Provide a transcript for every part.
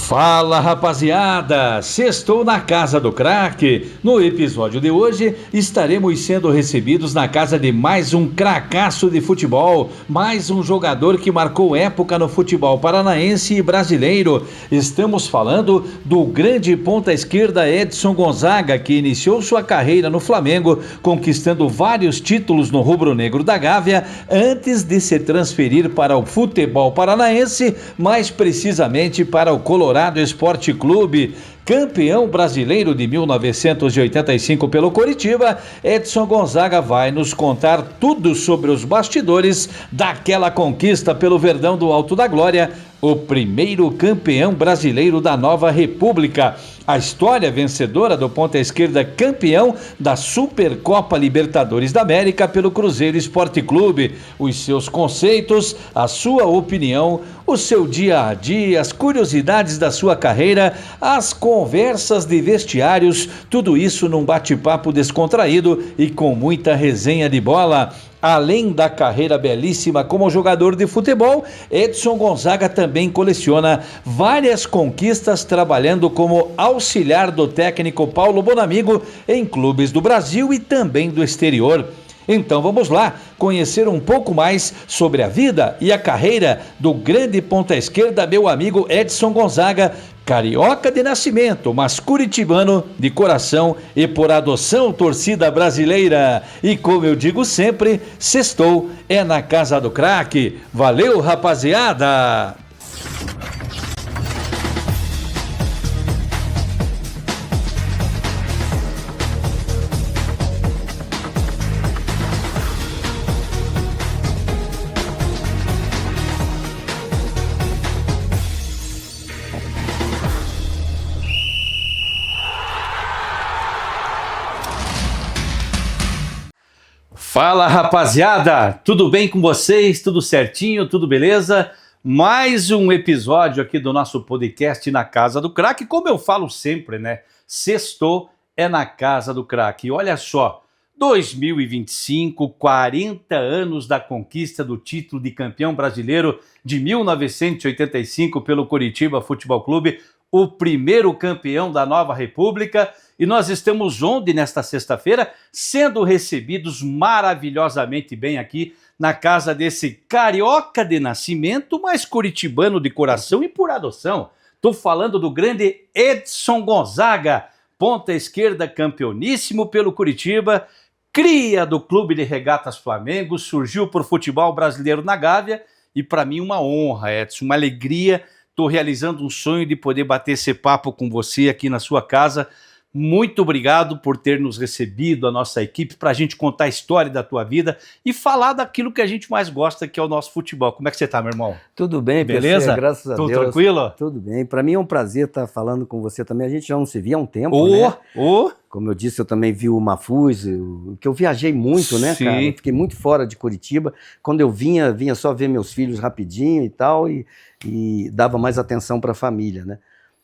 Fala, rapaziada, sextou na Casa do Craque. No episódio de hoje estaremos sendo recebidos na casa de mais um cracaço de futebol, mais um jogador que marcou época no futebol paranaense e brasileiro. Estamos falando do grande ponta esquerda Edson Gonzaga, que iniciou sua carreira no Flamengo, conquistando vários títulos no rubro-negro da Gávea, antes de se transferir para o futebol paranaense, mais precisamente para o Colorado Esporte Clube. Campeão brasileiro de 1985 pelo Coritiba, Edson Gonzaga vai nos contar tudo sobre os bastidores daquela conquista pelo Verdão do Alto da Glória, o primeiro campeão brasileiro da nova república. A história vencedora do ponta esquerda campeão da Supercopa Libertadores da América pelo Cruzeiro Esporte Clube, os seus conceitos, a sua opinião, o seu dia a dia, as curiosidades da sua carreira, as conversas de vestiários, tudo isso num bate-papo descontraído e com muita resenha de bola. Além da carreira belíssima como jogador de futebol, Edson Gonzaga também coleciona várias conquistas trabalhando como auxiliar do técnico Paulo Bonamigo em clubes do Brasil e também do exterior. Então vamos lá conhecer um pouco mais sobre a vida e a carreira do grande ponta esquerda, meu amigo Edson Gonzaga, carioca de nascimento, mas curitibano de coração e por adoção torcida brasileira. E como eu digo sempre, sextou é na Casa do Craque. Valeu, rapaziada! Fala, rapaziada, tudo bem com vocês? Tudo certinho? Tudo beleza? Mais um episódio aqui do nosso podcast na Casa do Craque. Como eu falo sempre, né? Sextou é na Casa do Craque. E olha só, 2025, 40 anos da conquista do título de campeão brasileiro de 1985 pelo Coritiba Futebol Clube, o primeiro campeão da nova república. E nós estamos onde nesta sexta-feira? Sendo recebidos maravilhosamente bem aqui na casa desse carioca de nascimento, mas curitibano de coração e por adoção. Estou falando do grande Edson Gonzaga, ponta esquerda campeoníssimo pelo Coritiba, cria do Clube de Regatas Flamengo, surgiu por futebol brasileiro na Gávea e para mim uma honra, Edson, uma alegria. Estou realizando um sonho de poder bater esse papo com você aqui na sua casa. Muito obrigado por ter nos recebido, a nossa equipe, para a gente contar a história da tua vida e falar daquilo que a gente mais gosta, que é o nosso futebol. Como é que você está, meu irmão? Tudo bem, beleza? PC, graças a Deus. Tudo tranquilo? Tudo bem. Para mim é um prazer estar falando com você também. A gente já não se via há um tempo, né? Como eu disse, eu também vi o Mafuz, que eu viajei muito, né, cara? Eu fiquei muito fora de Curitiba. Quando eu vinha só ver meus filhos rapidinho e tal, e dava mais atenção para a família, né?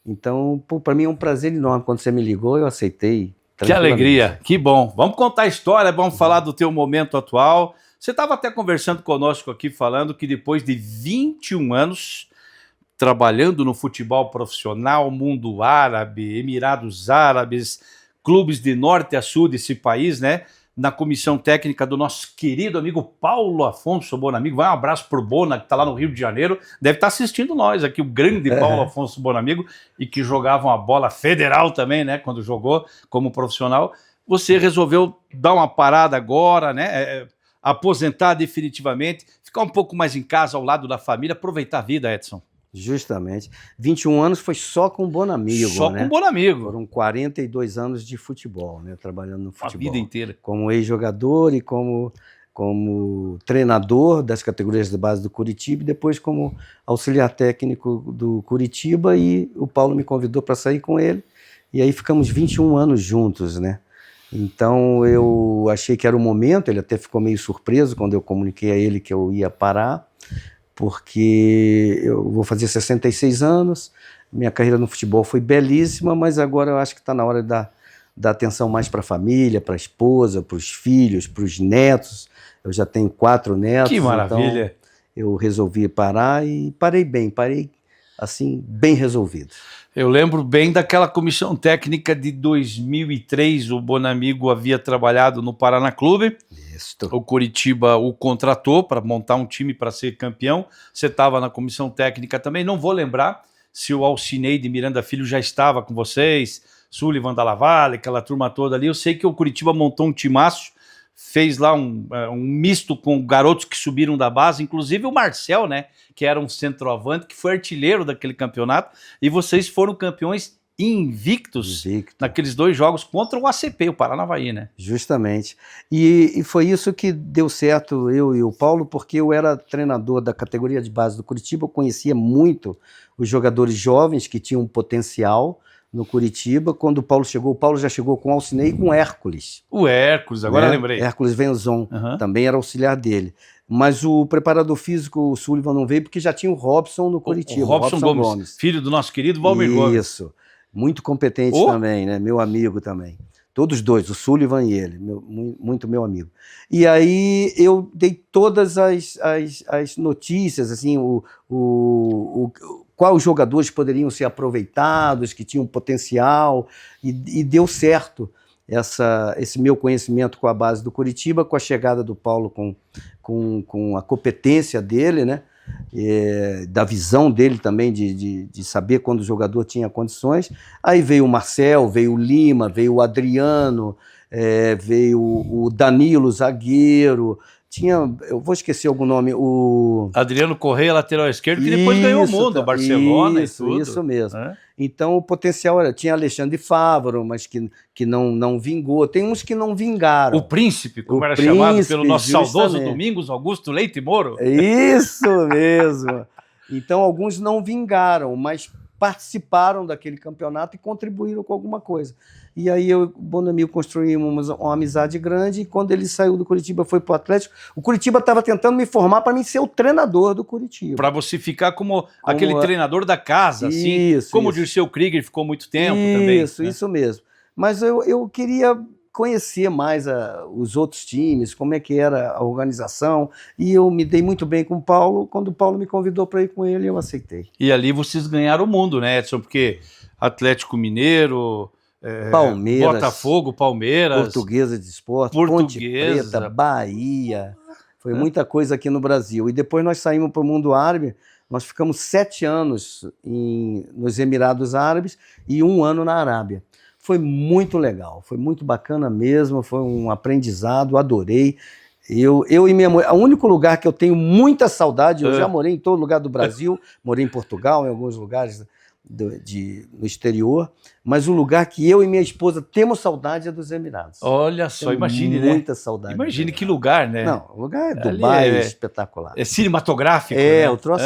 Então, para mim é um prazer enorme. Quando você me ligou, eu aceitei. Que alegria, que bom. Vamos contar a história, vamos falar do teu momento atual. Você estava até conversando conosco aqui, falando que depois de 21 anos trabalhando no futebol profissional, mundo árabe, Emirados Árabes, clubes de norte a sul desse país, né? Na comissão técnica do nosso querido amigo Paulo Afonso Bonamigo. Vai um abraço pro Bona, que está lá no Rio de Janeiro. Deve estar assistindo nós aqui, o grande Paulo Afonso Bonamigo, e que jogava uma bola federal também, né? Quando jogou como profissional. Você resolveu dar uma parada agora, né? Aposentar definitivamente, ficar um pouco mais em casa, ao lado da família, aproveitar a vida, Edson. Justamente. 21 anos foi só com o Bonamigo, Só né? com o Bonamigo. Foram 42 anos de futebol, né? Trabalhando no futebol. A vida inteira. Como ex-jogador e como treinador das categorias de base do Coritiba e depois como auxiliar técnico do Coritiba, e o Paulo me convidou para sair com ele e aí ficamos 21 anos juntos, né? Então eu achei que era o momento, ele até ficou meio surpreso quando eu comuniquei a ele que eu ia parar, porque eu vou fazer 66 anos, minha carreira no futebol foi belíssima, mas agora eu acho que está na hora de dar atenção mais para a família, para a esposa, para os filhos, para os netos. Eu já tenho 4 netos. Que maravilha! Então eu resolvi parar e parei bem, parei assim, bem resolvido. Eu lembro bem daquela comissão técnica de 2003, o Bonamigo havia trabalhado no Paraná Clube, Isso. o Coritiba o contratou para montar um time para ser campeão, você estava na comissão técnica também, não vou lembrar se o Alcinei de Miranda Filho já estava com vocês, Sullivan da Lavalle, aquela turma toda ali, eu sei que o Coritiba montou um timaço, fez lá um misto com garotos que subiram da base, inclusive o Marcel, né, que era um centroavante, que foi artilheiro daquele campeonato, e vocês foram campeões invictos naqueles 2 jogos contra o ACP, o Paranavaí, né? Justamente. E foi isso que deu certo, eu e o Paulo, porque eu era treinador da categoria de base do Coritiba, eu conhecia muito os jogadores jovens que tinham potencial no Coritiba. Quando o Paulo já chegou com o Alcinei e com o Hércules. O Hércules, agora lembrei. Hércules Venzon, também era auxiliar dele. Mas o preparador físico, o Sullivan, não veio porque já tinha o Robson no Coritiba. O Robson Gomes, filho do nosso querido Valmir Gomes. Isso, muito competente também, né? Meu amigo também. Todos dois, o Sullivan e ele, muito meu amigo. E aí eu dei todas as notícias, assim, quais jogadores poderiam ser aproveitados, que tinham potencial, e deu certo esse meu conhecimento com a base do Coritiba, com a chegada do Paulo com a competência dele, né? Da visão dele também de saber quando o jogador tinha condições. Aí veio o Marcel, veio o Lima, veio o Adriano, veio o Danilo, zagueiro. Eu vou esquecer algum nome, o Adriano Correia, lateral esquerdo, que depois ganhou o mundo, Barcelona e tudo. Isso mesmo. Então o potencial tinha Alexandre Fávaro, mas que não vingou. Tem uns que não vingaram. O Príncipe, como era chamado pelo nosso saudoso Domingos Augusto Leite Moro. Isso mesmo. Então alguns não vingaram, mas participaram daquele campeonato e contribuíram com alguma coisa. E aí eu e o Bonamigo construímos uma amizade grande, e quando ele saiu do Coritiba, foi para o Atlético, o Coritiba estava tentando me formar para mim ser o treinador do Coritiba. Para você ficar como aquele treinador da casa, assim, como o Dirceu Krieger ficou muito tempo também. Isso mesmo. Mas eu queria conhecer mais os outros times, como é que era a organização, e eu me dei muito bem com o Paulo. Quando o Paulo me convidou para ir com ele, eu aceitei. E ali vocês ganharam o mundo, né, Edson? Porque Atlético Mineiro, Palmeiras, Botafogo, Palmeiras, Portuguesa de Esporte, Ponte Preta, Bahia, foi muita coisa aqui no Brasil. E depois nós saímos para o mundo árabe, nós ficamos 7 anos nos Emirados Árabes e 1 ano na Arábia. Foi muito legal, foi muito bacana mesmo, foi um aprendizado, adorei. Eu e minha mulher, o único lugar que eu tenho muita saudade, eu já morei em todo lugar do Brasil, morei em Portugal, em alguns lugares no exterior, mas o lugar que eu e minha esposa temos saudade é dos Emirados. Olha só, imagine, né? Muita saudade. Imagine que lugar, né? Não, o lugar é Dubai, espetacular. É cinematográfico, né? O troço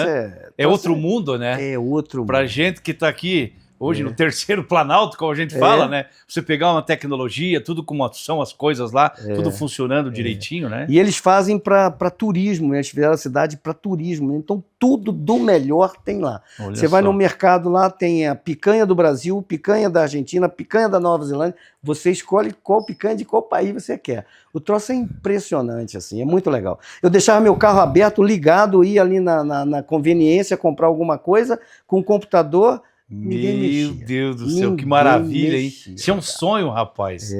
é outro mundo, né? É outro mundo. Pra gente que tá aqui hoje no terceiro planalto, como a gente fala, né? Você pegar uma tecnologia, tudo como são as coisas lá, tudo funcionando direitinho, né? E eles fazem para turismo, eles fizeram a cidade para turismo, então tudo do melhor tem lá. Você vai no mercado lá, tem a picanha do Brasil, picanha da Argentina, picanha da Nova Zelândia, você escolhe qual picanha de qual país você quer. O troço é impressionante, assim, é muito legal. Eu deixava meu carro aberto, ligado, ia ali na conveniência comprar alguma coisa, com o computador. Meu Deus do céu, que maravilha, hein? Isso é um sonho, rapaz.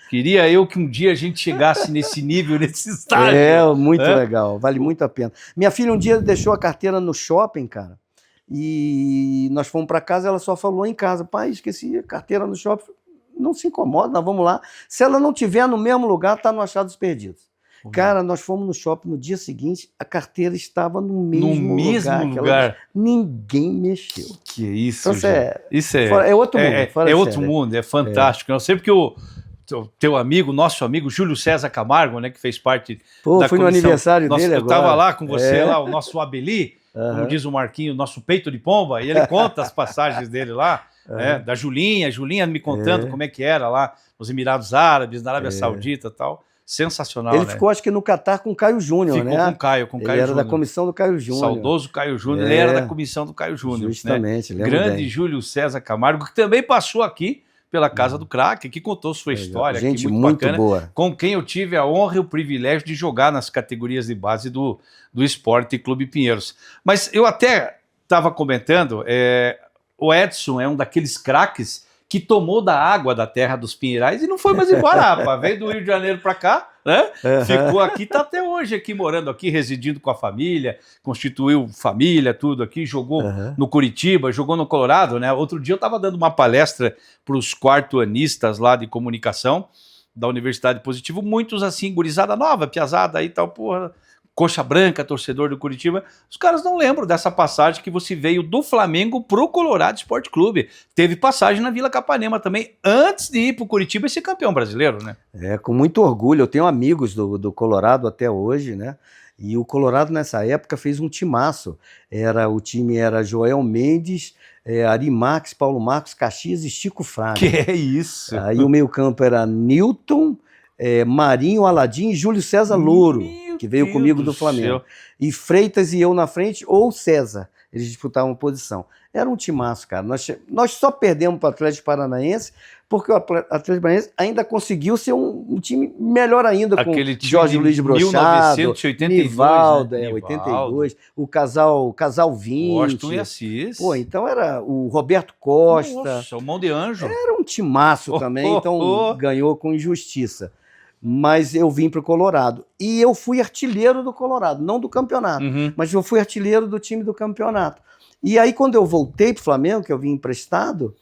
Queria eu que um dia a gente chegasse nesse nível, nesse estágio. Muito legal, vale muito a pena. Minha filha um dia deixou a carteira no shopping, cara, e nós fomos para casa, ela só falou em casa: pai, esqueci a carteira no shopping. Não se incomoda, nós vamos lá. Se ela não estiver no mesmo lugar, está no Achados Perdidos. Cara, nós fomos no shopping no dia seguinte, a carteira estava no mesmo lugar. Ninguém mexeu. Que isso, então, isso é outro mundo. É outro mundo, é fantástico. Eu sei porque o teu amigo, nosso amigo Júlio César Camargo, né, que fez parte da fui no aniversário dele agora. Eu estava lá com você, lá, o nosso Abeli, como diz o Marquinho, nosso peito de pomba, e ele conta as passagens dele lá, da Julinha me contando como é que era lá nos Emirados Árabes, na Arábia Saudita e tal. Sensacional, Ele ficou, acho que no Catar com o Caio Júnior, né? Ficou com o Caio Ele era da comissão do Caio Júnior. Saudoso Caio Júnior, ele era da comissão do Caio Júnior. Justamente, né? Grande bem. Júlio César Camargo, que também passou aqui pela Casa do Craque, que contou sua história. Gente aqui, muito bacana, boa. Com quem eu tive a honra e o privilégio de jogar nas categorias de base do Esporte Clube Pinheiros. Mas eu até estava comentando, o Edson é um daqueles craques que tomou da água da terra dos Pinheirais e não foi mais embora, rapaz. Veio do Rio de Janeiro para cá, né? Ficou aqui, tá até hoje aqui, morando aqui, residindo com a família, constituiu família, tudo aqui, jogou no Curitiba, jogou no Colorado, né? Outro dia eu estava dando uma palestra para os quarto-anistas lá de comunicação da Universidade Positivo, muitos assim, gurizada nova, piazada aí e tal, porra, coxa branca, torcedor do Curitiba, os caras não lembram dessa passagem que você veio do Flamengo pro Colorado Esporte Clube. Teve passagem na Vila Capanema também, antes de ir pro Curitiba e ser campeão brasileiro, né? Com muito orgulho. Eu tenho amigos do Colorado até hoje, né? E o Colorado nessa época fez um timaço. O time era Joel Mendes, Ari Marques, Paulo Marcos, Caxias e Chico Fraga. Que é isso? Aí o meio-campo era Newton, Marinho, Aladim e Júlio César Louro, que veio comigo do Flamengo. E Freitas e eu na frente, ou César. Eles disputavam posição. Era um timaço, cara. Nós só perdemos para o Atlético Paranaense porque o Atlético Paranaense ainda conseguiu ser um time melhor ainda, aquele com Jorge Luiz Brochado, 1982, Nivaldo, né? 82, o casal 20. Washington e Assis. Pô, então era o Roberto Costa. Nossa, o Mão de Anjo. Era um timaço também, então ganhou com injustiça. Mas eu vim para o Colorado. E eu fui artilheiro do Colorado, não do campeonato, mas eu fui artilheiro do time do campeonato. E aí, quando eu voltei para o Flamengo, que eu vim emprestado,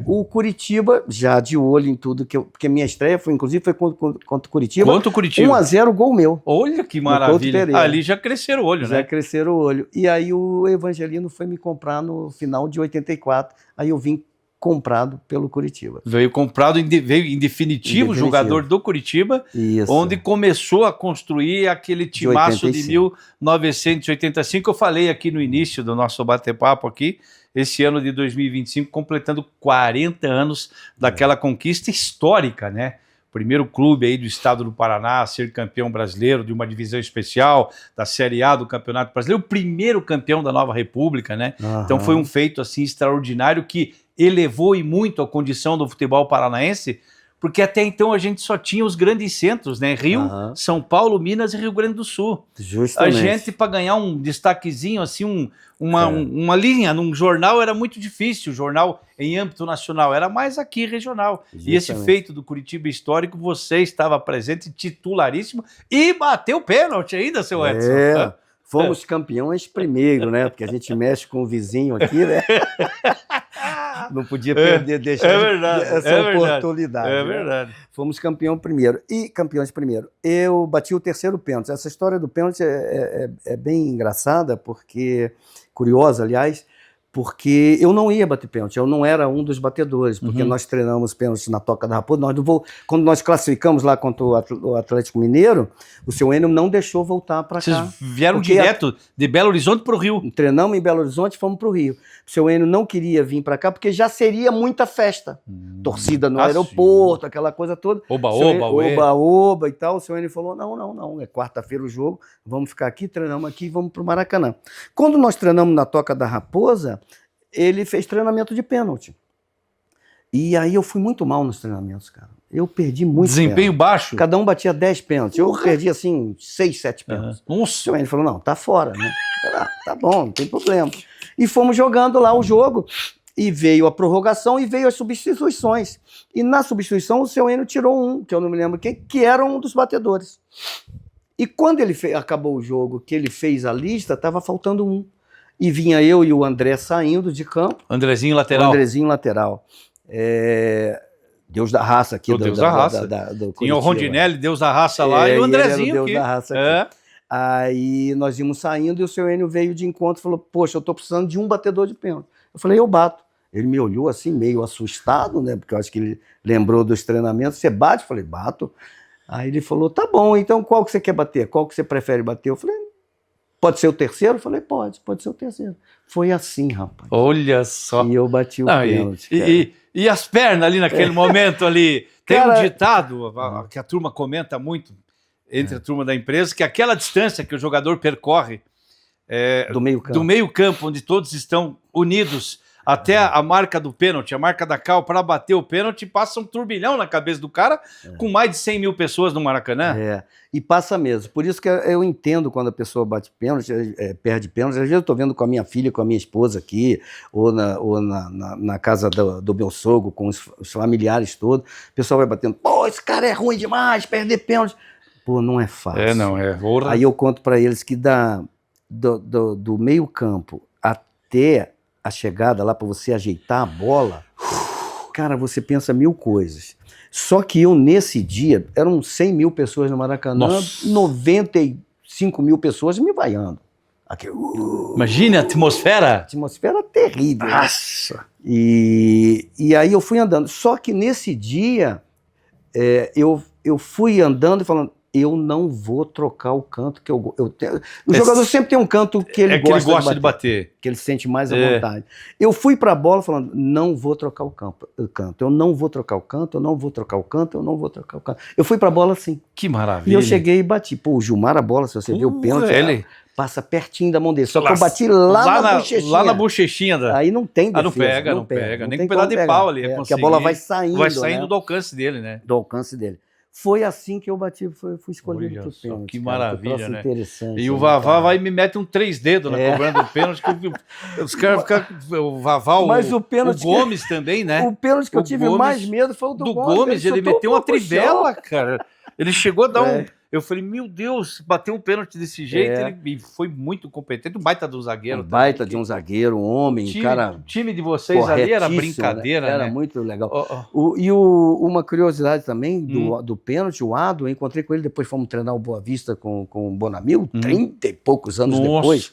o Curitiba, já de olho em tudo, porque minha estreia foi contra o Curitiba. Quanto o Curitiba? 1-0, gol meu. Olha que maravilha. Ali já cresceram o olho, né? Já cresceram o olho. E aí o Evangelino foi me comprar no final de 84. Aí eu vim comprado pelo Curitiba. Veio comprado, veio em definitivo, jogador do Curitiba, isso, onde começou a construir aquele timaço de 1985. Eu falei aqui no início do nosso bate-papo aqui, esse ano de 2025, completando 40 anos daquela conquista histórica, né? Primeiro clube aí do estado do Paraná a ser campeão brasileiro de uma divisão especial, da Série A do Campeonato Brasileiro, o primeiro campeão da Nova República, né? Então foi um feito assim extraordinário que elevou e muito a condição do futebol paranaense, porque até então a gente só tinha os grandes centros, né? Rio, São Paulo, Minas e Rio Grande do Sul. Justamente. A gente, para ganhar um destaquezinho, assim, uma linha num jornal, era muito difícil. O jornal em âmbito nacional era mais aqui regional. Justamente. E esse feito do Curitiba histórico, você estava presente, titularíssimo, e bateu pênalti ainda, seu Edson. Fomos campeões primeiro, né? Porque a gente mexe com o vizinho aqui, né? Não podia deixar essa oportunidade. É verdade. Né? Fomos campeões primeiro. Eu bati o terceiro pênalti. Essa história do pênalti é bem engraçada, curiosa, aliás, porque eu não ia bater pênalti, eu não era um dos batedores, porque nós treinamos pênalti na Toca da Raposa. Quando nós classificamos lá contra o Atlético Mineiro, o seu Enio não deixou voltar para cá. Vocês vieram direto de Belo Horizonte para o Rio? Treinamos em Belo Horizonte e fomos para o Rio. O seu Enio não queria vir para cá, porque já seria muita festa. Torcida no aeroporto, aquela coisa toda. Oba e tal. O seu Enio falou, não, é quarta-feira o jogo, vamos ficar aqui, treinamos aqui e vamos para o Maracanã. Quando nós treinamos na Toca da Raposa, ele fez treinamento de pênalti. E aí eu fui muito mal nos treinamentos, cara. Eu perdi muito desempenho pênalti. Baixo? Cada um batia 10 pênaltis. Eu perdi, assim, 6, 7 pênaltis. Nossa! Ele falou, não, tá fora, né? Tá bom, não tem problema. E fomos jogando lá o jogo, e veio a prorrogação e veio as substituições. E na substituição o seu Enio tirou um, que eu não me lembro quem, que era um dos batedores. E quando ele acabou o jogo, que ele fez a lista, estava faltando um. E vinha eu e o André saindo de campo. Andrezinho lateral. Andrezinho lateral. Deus da raça aqui. Deus da raça. Tinha o Rondinelli, Deus da raça lá, e o Andrezinho Deus da raça aqui. Aí nós íamos saindo e o seu Enio veio de encontro e falou, poxa, eu tô precisando de um batedor de pênalti. Eu falei, eu bato. Ele me olhou assim, meio assustado, né? Porque eu acho que ele lembrou dos treinamentos. Você bate? Eu falei, bato. Aí ele falou, tá bom, então qual que você quer bater? Qual que você prefere bater? Eu falei, pode ser o terceiro? Eu falei, pode ser o terceiro. Foi assim, rapaz. Olha só. E eu bati o pênalti. E as pernas ali naquele momento ali. Tem um ditado que a turma comenta muito, entre a turma da empresa, que aquela distância que o jogador percorre do meio campo, onde todos estão unidos, até a marca do pênalti, a marca da cal para bater o pênalti, passa um turbilhão na cabeça do cara, com mais de 100 mil pessoas no Maracanã. E passa mesmo. Por isso que eu entendo quando a pessoa bate pênalti, perde pênalti. Às vezes eu estou vendo com a minha filha, com a minha esposa aqui, ou na casa do meu sogro, com os familiares todos, o pessoal vai batendo, pô, esse cara é ruim demais, perder pênalti. Pô, não é fácil. Não é. Aí eu conto para eles que do meio campo até a chegada lá para você ajeitar a bola, cara, você pensa 1000 coisas. Só que eu, nesse dia, eram 100 mil pessoas no Maracanã, 95 mil pessoas me vaiando. Imagine a atmosfera. Atmosfera terrível. Nossa. Né? E aí eu fui andando. Só que nesse dia, eu fui andando e falando, eu não vou trocar o canto que eu tenho. O jogador sempre tem um canto que ele gosta de bater. Que ele sente mais à vontade. Eu fui para a bola falando, não vou trocar o canto. Eu não vou trocar o canto, eu não vou trocar o canto, eu não vou trocar o canto. Eu fui para a bola assim. Que maravilha. E eu cheguei e bati. Pô, o Gilmar, a bola, se você vê o pênalti, ele passa pertinho da mão dele. Só que eu bati lá na bochechinha. Lá na bochechinha. Aí não tem defesa. Não pega. Nem com um pedaço de pau ali. Porque a bola vai saindo. Vai saindo do alcance dele, né? Do alcance dele. Foi assim que eu bati, fui escolhido pro pênalti. Que maravilha, né? Interessante. E o Vavá vai e me mete um 3 dedos na cobrando o pênalti. Os caras ficam... O Vavá, mas o Gomes também, né? O pênalti que eu tive mais medo foi o do Gomes. Ele meteu uma trivela, cara. Ele chegou a dar Eu falei, meu Deus, bateu um pênalti desse jeito, ele foi muito competente, um baita do zagueiro. Baita de um zagueiro, um homem, cara... O time de vocês ali era brincadeira, né? Era muito legal. Uma curiosidade também do pênalti, o Ado, eu encontrei com ele, depois fomos treinar o Boa Vista com o Bonamil, 30 e poucos anos depois.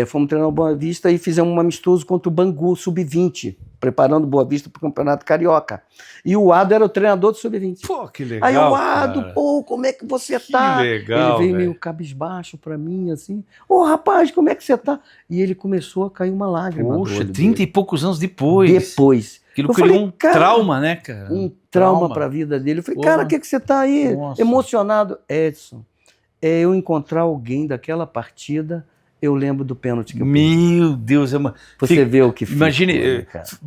Fomos treinar o Boa Vista e fizemos um amistoso contra o Bangu, Sub-20, preparando o Boa Vista para o Campeonato Carioca. E o Ado era o treinador do Sub-20. Pô, que legal. Aí o Ado, pô, como é que você tá? Que legal. Ele veio meio cabisbaixo para mim, assim. Ô, rapaz, como é que você tá? E ele começou a cair uma lágrima. Poxa, 30 e poucos anos depois. Aquilo criou falei, um trauma, né, cara? Um trauma para a vida dele. Eu falei, cara, o que você tá aí? Nossa. Emocionado. Edson, eu encontrar alguém daquela partida... Eu lembro do pênalti que eu fiz. Meu Deus, você vê o que fiz. Imagine,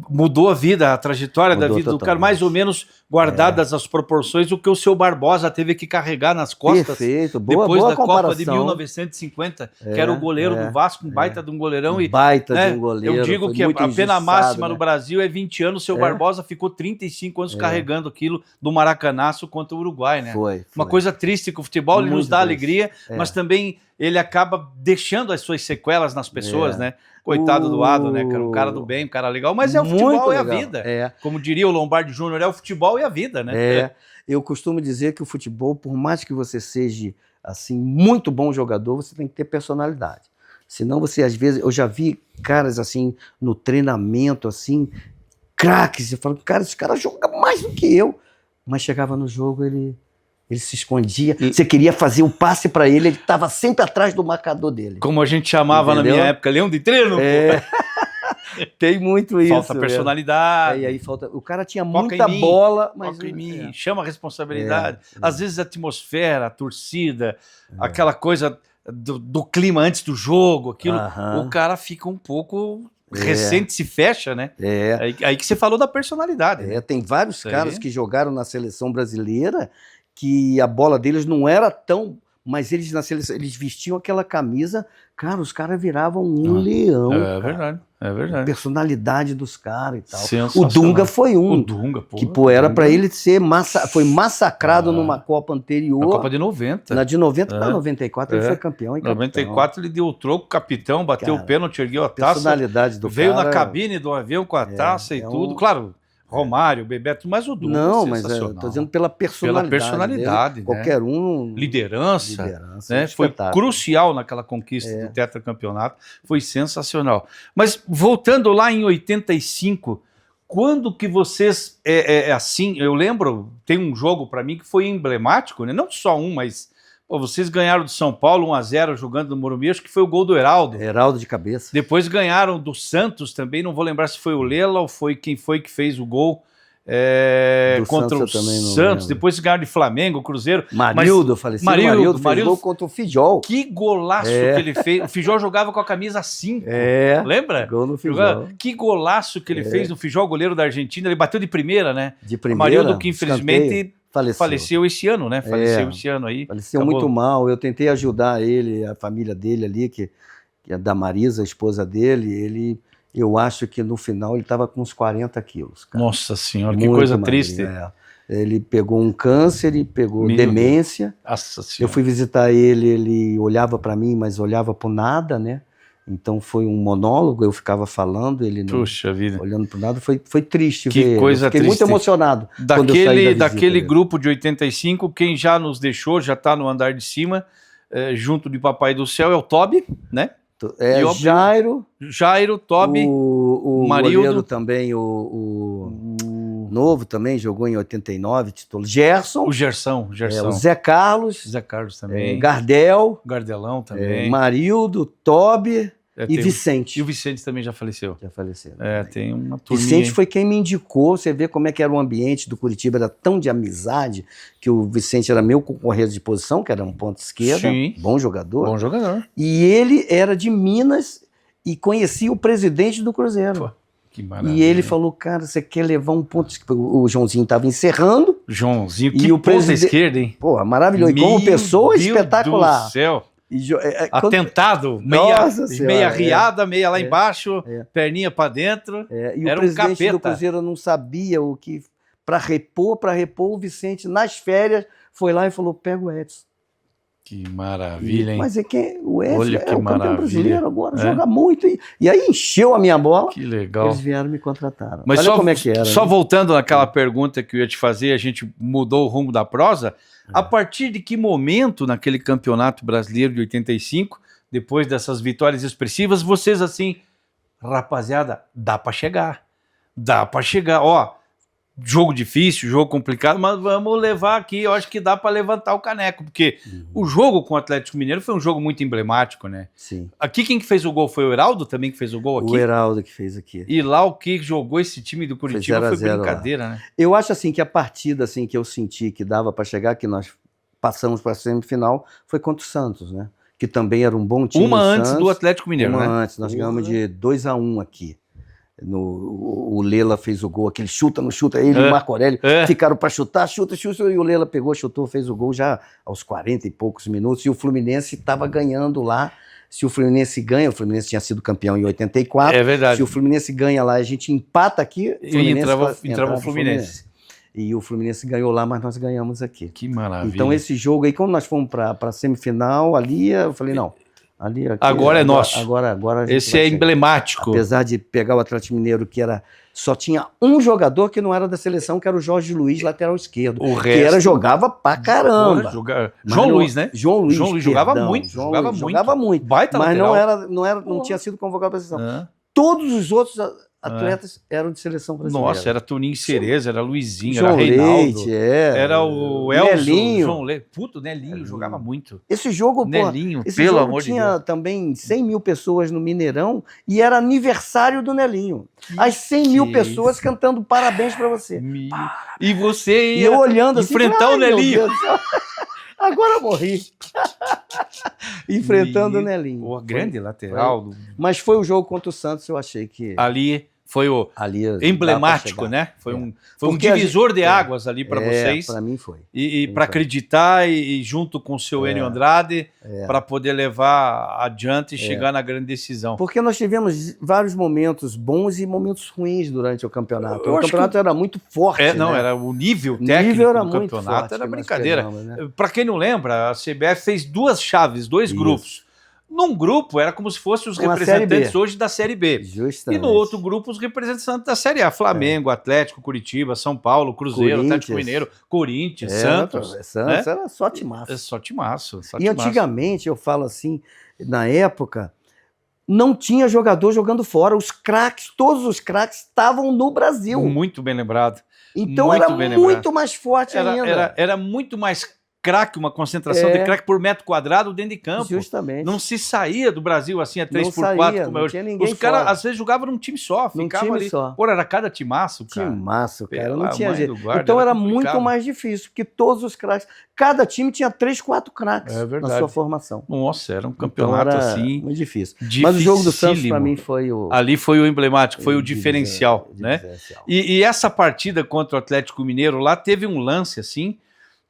mudou a vida, a trajetória da vida do cara, mais ou menos guardadas as proporções, o que o seu Barbosa teve que carregar nas costas. Perfeito, depois da comparação. Copa de 1950, que era o goleiro do Vasco, um baita de um goleirão. Baita de um goleiro. Eu digo que a pena máxima no Brasil é 20 anos, o seu Barbosa ficou 35 anos carregando aquilo do Maracanaço contra o Uruguai, né? Foi. Uma coisa triste que o futebol ele nos dá alegria, mas também ele acaba deixando as suas sequelas nas pessoas, né? Coitado do Ado, né? Um cara do bem, um cara legal, mas o futebol é a vida. Como diria o Lombardi Júnior, o futebol e a vida, né? Eu costumo dizer que o futebol, por mais que você seja assim muito bom jogador, você tem que ter personalidade. Senão você, às vezes, eu já vi caras assim no treinamento, assim, craques, eu falo, cara, esse cara joga mais do que eu. Mas chegava no jogo, ele se escondia. Você queria fazer o passe para ele estava sempre atrás do marcador dele. Como a gente chamava na minha época, leão de treino. Tem muito isso. Falta personalidade. E aí falta. O cara tinha muita bola, mas foca em mim, chama a responsabilidade. Às vezes a atmosfera, a torcida, aquela coisa do clima antes do jogo, aquilo, o cara fica um pouco recente, se fecha, né? Aí que você falou da personalidade. Né? Tem vários caras que jogaram na seleção brasileira que a bola deles não era tão... Mas eles na seleção, eles vestiam aquela camisa, cara, os caras viravam um leão. Verdade, é verdade. A personalidade dos caras e tal. O Dunga foi um. O Dunga, pô. Que era para ele ser foi massacrado numa Copa anterior. Na Copa de 90. Na de 90 para 94 ele foi campeão. Em 94 ele deu o troco, capitão, bateu o pênalti, ergueu a taça. Personalidade do veio cara. Na cabine do avião com a taça e tudo. Claro, Romário, Bebeto, mas o Dunga não, mas estou dizendo pela personalidade. Pela personalidade, dele, qualquer um. Liderança né? Foi crucial naquela conquista do tetracampeonato, foi sensacional. Mas voltando lá em 85, quando que vocês, assim, eu lembro, tem um jogo para mim que foi emblemático, né? Não só um, mas... Pô, vocês ganharam do São Paulo 1-0 jogando no Morumbi, acho que foi o gol do Heraldo. Heraldo de cabeça. Depois ganharam do Santos também, não vou lembrar se foi o Lela ou foi quem foi que fez o gol. Do contra o Santos eu também não Santos, lembro. depois ganharam de Flamengo, Cruzeiro. Marildo, faleceu. Marildo fez gol contra o Fijol. Que golaço que ele fez. O Fijol jogava com a camisa 5. Lembra? Gol no Fijol. Que golaço que ele fez no Fijol, goleiro da Argentina. Ele bateu de primeira, né? De primeira. Marildo, que infelizmente faleceu esse ano, né? Faleceu esse ano aí. Faleceu muito mal. Eu tentei ajudar ele, a família dele ali, que é da Marisa, a esposa dele. Eu acho que no final ele estava com uns 40 quilos. Cara. Nossa Senhora, que coisa triste. Ele pegou um câncer e pegou demência. Nossa Senhora. Eu fui visitar ele olhava para mim, mas olhava por nada, né? Então foi um monólogo, eu ficava falando, ele não, Puxa vida. olhando para nada. Foi triste que ver. Coisa eu fiquei triste. muito emocionado. Daquele grupo de 85, quem já nos deixou, já está no andar de cima, junto de Papai do Céu, é o Toby, né? Jairo, Toby, o Marildo. Goleiro também, o novo também, jogou em 89, título. Gerson. O Gersão. O Zé Carlos. Também. Gardelão também. Marildo, Toby e Vicente. E o Vicente também já faleceu. Já faleceu. Tem uma turminha. Vicente foi quem me indicou, você vê como é que era o ambiente do Curitiba, era tão de amizade, que o Vicente era meu concorrente de posição, que era um ponto esquerda, bom jogador. E ele era de Minas e conhecia o presidente do Cruzeiro. Pô, que maravilha. E ele falou, cara, você quer levar um ponto esquerda? O Joãozinho estava encerrando. Joãozinho, que ponta esquerda, hein? Pô, maravilhoso. E como pessoa, espetacular. Meu Deus do céu. Atentado, meia riada, meia lá embaixo, perninha para dentro. E era o presidente do Cruzeiro não sabia o que... Para repor, o Vicente, nas férias, foi lá e falou, pega o Edson. Que maravilha, hein? Mas o Edson Olha o campeão brasileiro agora, joga muito. E aí encheu a minha bola. Que legal. Eles vieram e me contrataram. Mas olha como é que era. Só voltando naquela pergunta que eu ia te fazer, a gente mudou o rumo da prosa. A partir de que momento, naquele campeonato brasileiro de 85, depois dessas vitórias expressivas, vocês assim, rapaziada, dá para chegar. Ó, jogo difícil, jogo complicado, mas vamos levar aqui, eu acho que dá para levantar o caneco, porque o jogo com o Atlético Mineiro foi um jogo muito emblemático, né? Sim. Aqui quem que fez o gol foi o Heraldo também que fez o gol aqui? O Heraldo que fez aqui. E lá o que jogou esse time do Curitiba foi brincadeira, né? Eu acho assim que a partida assim, que eu senti que dava para chegar, que nós passamos para a semifinal, foi contra o Santos, né? Que também era um bom time. Uma antes do Atlético Mineiro, né? Uma antes, nós ganhamos de 2-1 aqui. O Lela fez o gol, aquele chuta, ele e o Marco Aurélio ficaram para chutar, chuta, e o Lela pegou, chutou, fez o gol já aos 40 e poucos minutos, e o Fluminense estava ganhando lá. Se o Fluminense ganha, o Fluminense tinha sido campeão em 84, é verdade. Se o Fluminense ganha lá, a gente empata aqui, e entrava o Fluminense. E o Fluminense ganhou lá, mas nós ganhamos aqui. Que maravilha. Então esse jogo aí, quando nós fomos para a semifinal, ali eu falei, não, ali, aqui, agora é nosso. Agora a gente esse é emblemático. Apesar de pegar o Atlético Mineiro, que só tinha um jogador que não era da seleção, que era o Jorge Luiz, lateral esquerdo. O resto... jogava pra caramba. João Luiz, né? João Luiz jogava muito. Jogava muito. Baita mas não tinha sido convocado para a seleção. Todos os outros atletas eram de seleção brasileira. Nossa, era Toninho Cereza, era Luizinho, João era Reinaldo. Leite, era o Elzo, Nelinho. João Leite. Puto, Nelinho, jogava muito. Esse jogo, Nelinho, esse pelo jogo amor de Deus. Tinha também 100 mil pessoas no Mineirão e era aniversário do Nelinho. As 100 mil pessoas cantando parabéns para você. E você ia eu olhando assim, enfrentar o Nelinho. Agora eu morri. Enfrentando o Nelinho. O grande lateral. Mas foi o jogo contra o Santos, eu achei que... Ali foi o emblemático, né? Foi um divisor de águas ali para vocês. Para mim foi. E para acreditar e junto com o seu Enio Andrade, para poder levar adiante e chegar na grande decisão. Porque nós tivemos vários momentos bons e momentos ruins durante o campeonato. O campeonato era muito forte. Era o nível técnico do campeonato, era brincadeira. Para quem não lembra, a CBF fez duas chaves, dois grupos. Num grupo era como se fossem os representantes hoje da Série B. Justamente. E no outro grupo os representantes da Série A. Flamengo, Atlético, Curitiba, São Paulo, Cruzeiro, Atlético Mineiro, Corinthians, Santos. Santos era só timaço. Só timaço. E antigamente, eu falo assim, na época, não tinha jogador jogando fora. Os craques, todos os craques estavam no Brasil. Muito bem lembrado. Então era muito mais forte ainda. Era muito mais craque, uma concentração de craque por metro quadrado dentro de campo. Justamente. Não se saía do Brasil assim a 3x4 como é hoje. Os caras às vezes jogavam num time só, ficavam ali. Só. Pô, era cada timaço, cara. Timaço, cara. Não Pela tinha mãe jeito. do guarda, Então era complicado. muito mais difícil, porque todos os craques, cada time tinha 3, 4 craques na sua formação. Nossa, era um campeonato então era assim. muito difícil. Mas o jogo do Santos para mim foi o ali foi o emblemático, foi o diferencial, né? E essa partida contra o Atlético Mineiro lá teve um lance assim,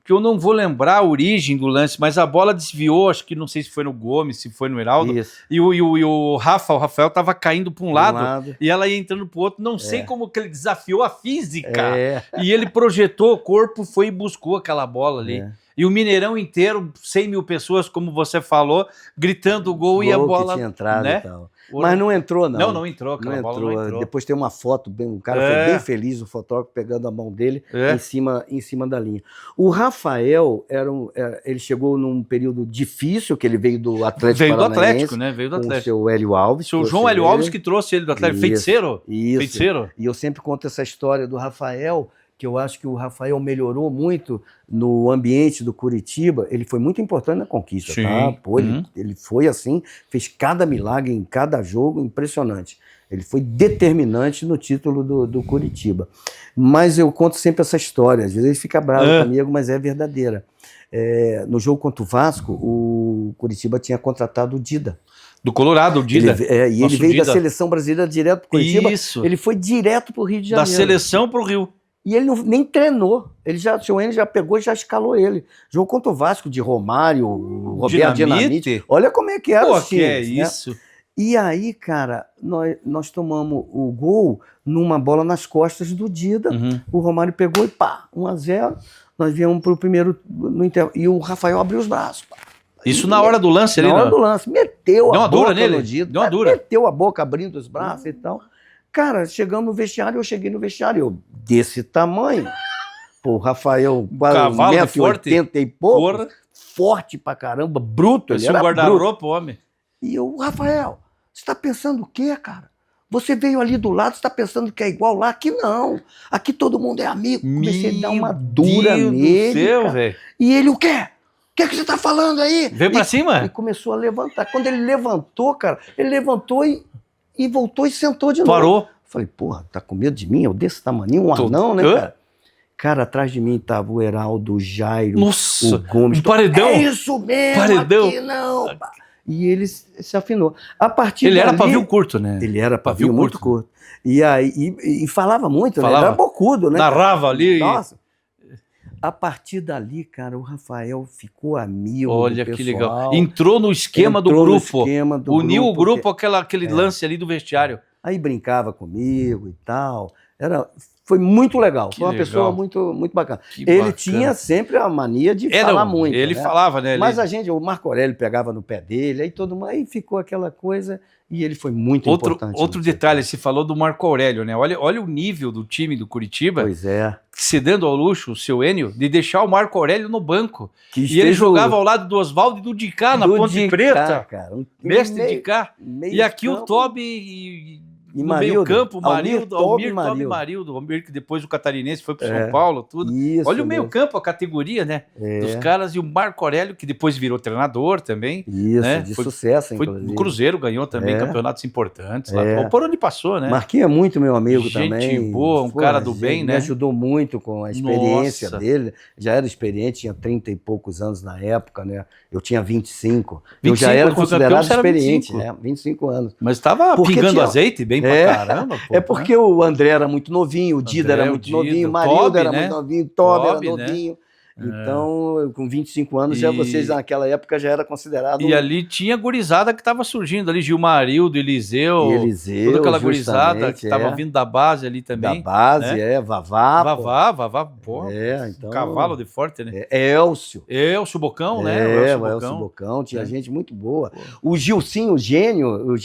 que eu não vou lembrar a origem do lance, mas a bola desviou, acho que não sei se foi no Gomes, se foi no Heraldo, e o Rafael tava caindo para um lado e ela ia entrando para o outro, não sei como que ele desafiou a física, e ele projetou o corpo, foi e buscou aquela bola ali. E o Mineirão inteiro, 100 mil pessoas, como você falou, gritando o gol e a bola... que tinha entrado, né? E tal. Mas não entrou, não. Não entrou, aquela bola não entrou. Depois tem uma foto, um cara foi bem feliz, o fotógrafo pegando a mão dele em cima da linha. O Rafael, ele chegou num período difícil, que ele veio do Atlético Paranaense. Veio do Atlético, né? Veio do Atlético. Com o seu Hélio Alves. O seu João Hélio Alves que trouxe ele do Atlético. Feiticeiro? Isso. Feiticeiro. E eu sempre conto essa história do Rafael, que eu acho que o Rafael melhorou muito no ambiente do Curitiba. Ele foi muito importante na conquista, tá? Pô, ele foi assim, fez cada milagre em cada jogo, impressionante. Ele foi determinante no título do Curitiba. Mas eu conto sempre essa história, às vezes ele fica bravo comigo, mas é verdadeira. No jogo contra o Vasco, o Curitiba tinha contratado o Dida. Do Colorado, o Dida. Ele veio da seleção brasileira direto para o Curitiba. Isso. Ele foi direto para o Rio de Janeiro. Da seleção para o Rio. E ele nem treinou. O seu Enio já pegou e já escalou ele. Jogou contra o Vasco de Romário, Roberto Dinamite. Olha como é que era os times, que é isso? Né? E aí, cara, nós tomamos o gol numa bola nas costas do Dida. O Romário pegou e pá, 1-0. Nós viemos para o primeiro no intervalo. E o Rafael abriu os braços. Pá. Isso na hora do lance ali, na hora do lance. Meteu a boca no Dida. Deu uma dura. Meteu a boca abrindo os braços e tal. Cara, chegamos no vestiário, eu cheguei no vestiário, eu desse tamanho. Pô, o Rafael, quase 1,80 m e pouco, forte pra caramba, bruto. Ele era guarda-roupa, homem. E eu, Rafael, você tá pensando o quê, cara? Você veio ali do lado, você tá pensando que é igual lá? Aqui não. Aqui todo mundo é amigo. Comecei a dar uma dura nele. E ele, o quê? O que é que você tá falando aí? Veio pra cima? E começou a levantar. Quando ele levantou, cara, ele levantou e voltou e sentou de novo. Parou. Falei, porra, tá com medo de mim? Eu desse tamanho, um anão, né, cara? Cara, atrás de mim tava o Heraldo, o Jairo, o Gomes. Paredão. É isso mesmo, paredão. Aqui não. E ele se afinou. A partir ele dali, era pavio curto, né? Ele era pavio muito curto. E aí, e falava muito, né? Ele era bocudo, né? Narrava ali. Nossa. A partir dali, cara, o Rafael ficou amigo. Olha que legal. Entrou no esquema do grupo. Uniu o grupo aquele lance ali do vestiário. Aí brincava comigo e tal. Foi muito legal. Foi uma pessoa muito, muito bacana. Ele tinha sempre a mania de falar muito. Ele falava, né? Mas o Marco Aurélio pegava no pé dele, aí ficou aquela coisa. E ele foi muito importante. Outro detalhe, você falou do Marco Aurélio, né? Olha o nível do time do Curitiba. Pois é. Se dando ao luxo, o seu Enio, de deixar o Marco Aurélio no banco. E ele jogava ao lado do Oswaldo e do Dicá, na Ponte Preta. Cara, mestre Dicá. E aqui o Tobi e no meio campo, Almir que depois o catarinense foi para São Paulo, tudo. Isso, olha o meio campo, a categoria, né? Dos caras, e o Marco Aurélio, que depois virou treinador também. Isso, né? de sucesso, inclusive. Foi no Cruzeiro, ganhou também campeonatos importantes lá. Por onde passou, né? Marquinhos é muito meu amigo também. Gente boa, cara do bem, né? Me ajudou muito com a experiência dele. Já era experiente, tinha 30 e poucos anos na época, né? Eu tinha 25. Eu já era considerado experiente, 25. 25 anos. Mas estava pingando azeite bem pra caramba. Pô, porque o André era muito novinho, o Dida era muito novinho, o Marildo era muito novinho, o Tobi era novinho. Então, com 25 anos, já vocês naquela época já era considerado... E ali tinha gurizada que estava surgindo ali, Gilmarildo, Eliseu, toda aquela gurizada que estava vindo da base ali também. Da base, né? Vavá, pô, então, cavalo de forte, né? Elcio Bocão, né? O Elcio Bocão, tinha gente muito boa. O Gilcinho, o gênio, o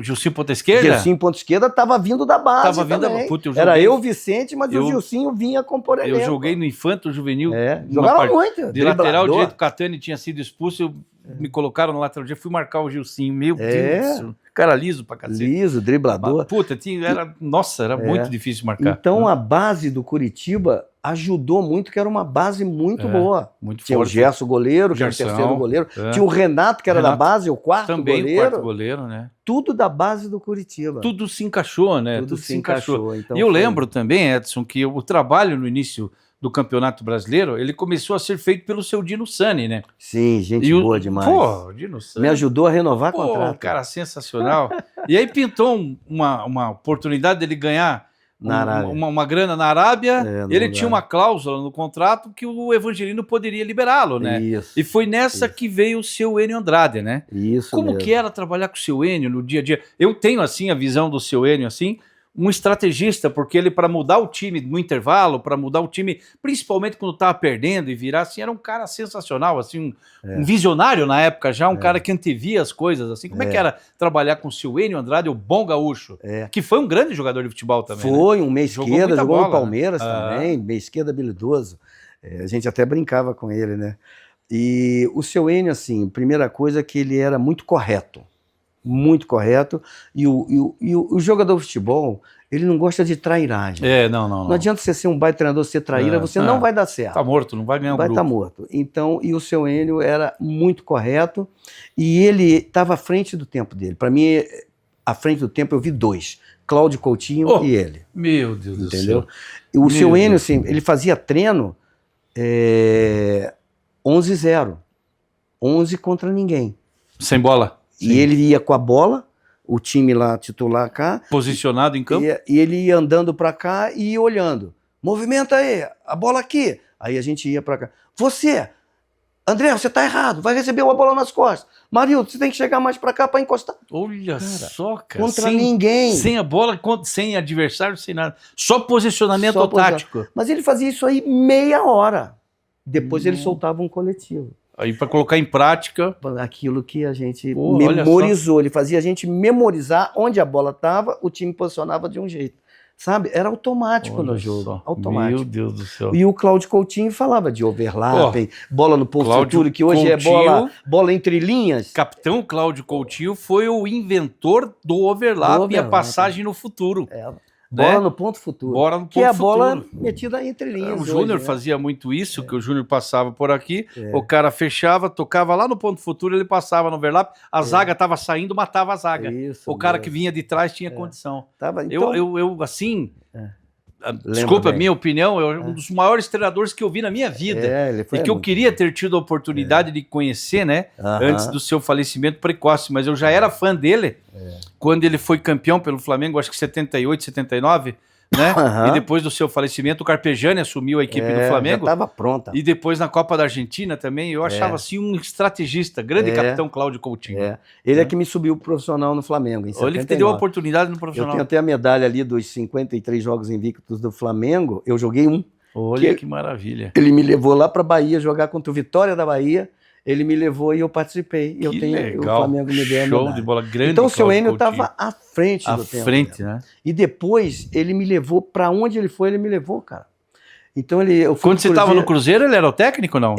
Gilcinho ponta esquerda? Gilcinho ponta esquerda estava vindo da base também. Era eu, Vicente, mas o Gilcinho vinha compor elenco. Eu joguei no Infanto Juvenil. Jogava muito. De lateral direito, o Catani tinha sido expulso, me colocaram no lateral direito, fui marcar o Gilcinho. Meu Deus. cara liso pra cacete. Liso, driblador. Puta, era muito difícil marcar. Então a base do Curitiba ajudou muito, que era uma base muito boa. Muito tinha forte. O Gerson goleiro, que era o terceiro goleiro. Tinha o Renato, que era da base, o quarto também goleiro. O quarto goleiro, né? Tudo da base do Curitiba. Tudo se encaixou, né? Tudo se encaixou. Então e eu lembro também, Edson, que o trabalho no início do Campeonato Brasileiro, ele começou a ser feito pelo seu Dino Sani, né? Sim, gente boa demais. Pô, Dino Sani. Me ajudou a renovar contrato. Cara, sensacional. E aí pintou uma oportunidade dele ganhar uma grana na Arábia. Ele tinha uma cláusula no contrato que o Evangelino poderia liberá-lo, né? Isso, e foi nessa que veio o seu Enio Andrade, né? Isso Como mesmo. que era trabalhar com o seu Enio no dia a dia? Eu tenho, assim, a visão do seu Enio, assim, um estrategista, porque ele, para mudar o time no intervalo, para mudar o time, principalmente quando estava perdendo e virar, assim, era um cara sensacional, assim, um visionário na época já, um cara que antevia as coisas, assim. Como é que era trabalhar com o seu Enio Andrade, o bom gaúcho, que foi um grande jogador de futebol também, Foi, né? um meia esquerda, jogou no Palmeiras também, meia esquerda habilidoso. A gente até brincava com ele, né? E o seu Enio, assim, primeira coisa é que ele era muito correto, e o jogador de futebol, ele não gosta de trairagem. Não adianta você ser um baita treinador, ser traíra, você não vai dar certo. Tá morto, não vai ganhar o grupo. Vai estar morto. Então, e o seu Enio era muito correto, e ele estava à frente do tempo dele. Para mim, à frente do tempo, eu vi dois, Cláudio Coutinho e ele. Meu Deus do céu. Entendeu? O seu Enio, assim, ele fazia treino 11-0. 11 contra ninguém. Sem bola. Sim. E ele ia com a bola, o time lá titular cá. Posicionado em campo. E ele ia andando para cá e ia olhando. Movimenta aí, a bola aqui. Aí a gente ia para cá. André, você tá errado, vai receber uma bola nas costas. Marildo, você tem que chegar mais para cá para encostar. Olha só, cara. Contra ninguém. Sem a bola, sem adversário, sem nada. Só posicionamento tático. Mas ele fazia isso aí meia hora. Depois ele soltava um coletivo. Aí para colocar em prática aquilo que a gente memorizou. Ele fazia a gente memorizar onde a bola estava, o time posicionava de um jeito. Sabe? Era automático no jogo. Automático. Meu Deus do céu. E o Cláudio Coutinho falava de overlapping, bola no ponto futuro, que hoje Coutinho, é bola entre linhas. Capitão Cláudio Coutinho foi o inventor do overlap e a passagem no futuro. Bola no ponto futuro. Bola no ponto que é a futuro. Bola metida entre linhas. O Júnior fazia muito isso, que o Júnior passava por aqui, o cara fechava, tocava lá no ponto futuro, ele passava no overlap, a zaga estava saindo, matava a zaga. Isso, o cara que vinha de trás tinha condição. Então, eu assim... Desculpa, minha opinião, é um dos maiores treinadores que eu vi na minha vida. E que eu queria ter tido a oportunidade de conhecer, né? Antes do seu falecimento precoce. Mas eu já era fã dele quando ele foi campeão pelo Flamengo, acho que 78, 79, né? E depois do seu falecimento, o Carpegiani assumiu a equipe do Flamengo. Já estava pronta. E depois na Copa da Argentina também, eu achava assim um estrategista, grande capitão Cláudio Coutinho. Ele é que me subiu pro profissional no Flamengo, em 79. Ele que te deu a oportunidade no profissional. Eu tenho até a medalha ali dos 53 jogos invictos do Flamengo, eu joguei um. Olha que maravilha. Ele me levou lá para Bahia jogar contra o Vitória da Bahia. Ele me levou e eu participei. Que legal. O Flamengo me deu a Show de bola grande. Então o seu Enio estava à frente do tempo. À frente, né? E depois ele me levou, para onde ele foi, ele me levou, cara. Então quando você estava no Cruzeiro, ele era o técnico, não?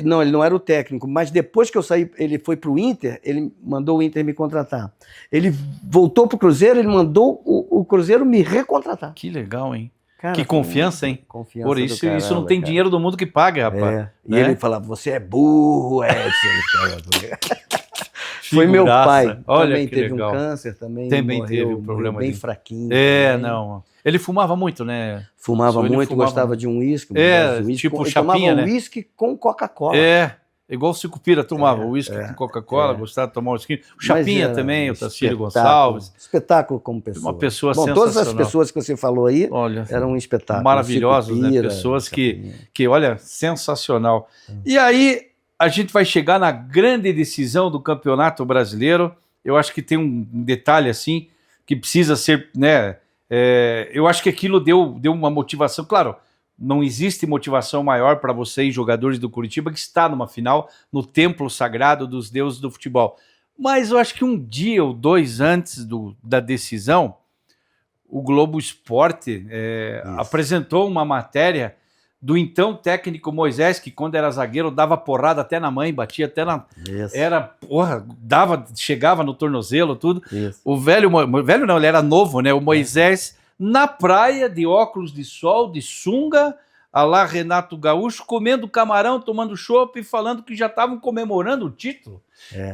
Não, ele não era o técnico, mas depois que eu saí, ele foi para o Inter, ele mandou o Inter me contratar. Ele voltou para o Cruzeiro, ele mandou o Cruzeiro me recontratar. Que legal, hein? Cara, que confiança, hein? Confiança. Por isso, isso não tem dinheiro do mundo que paga, rapaz. E ele falava, você é burro, Foi meu pai. Olha também que teve legal. um câncer, também teve um problema bem fraquinho. Não. Ele fumava muito, né? Fumava muito, gostava de um uísque. Tipo chapinha, né? Tomava uísque com Coca-Cola. Igual o Sicupira tomava uísque com Coca-Cola, gostava de tomar o uísque. O Chapinha também, o Tacílio Gonçalves. Espetáculo como pessoa. Uma pessoa sensacional. Todas as pessoas que você falou aí eram um espetáculo. Maravilhosas, né? Pessoas que, olha, sensacional. E aí, a gente vai chegar na grande decisão do Campeonato Brasileiro. Eu acho que tem um detalhe, assim, que precisa ser, né? Eu acho que aquilo deu uma motivação, claro. Não existe motivação maior para vocês, jogadores do Curitiba, que está numa final, no templo sagrado dos deuses do futebol. Mas eu acho que um dia ou dois antes da decisão, o Globo Esporte apresentou uma matéria do então técnico Moisés, que quando era zagueiro dava porrada até na mãe, batia até na... Isso. Era, porra, chegava no tornozelo, tudo. Isso. O velho não, ele era novo, né? O Moisés na praia, de óculos de sol, de sunga, a lá Renato Gaúcho, comendo camarão, tomando chopp e falando que já estavam comemorando o título.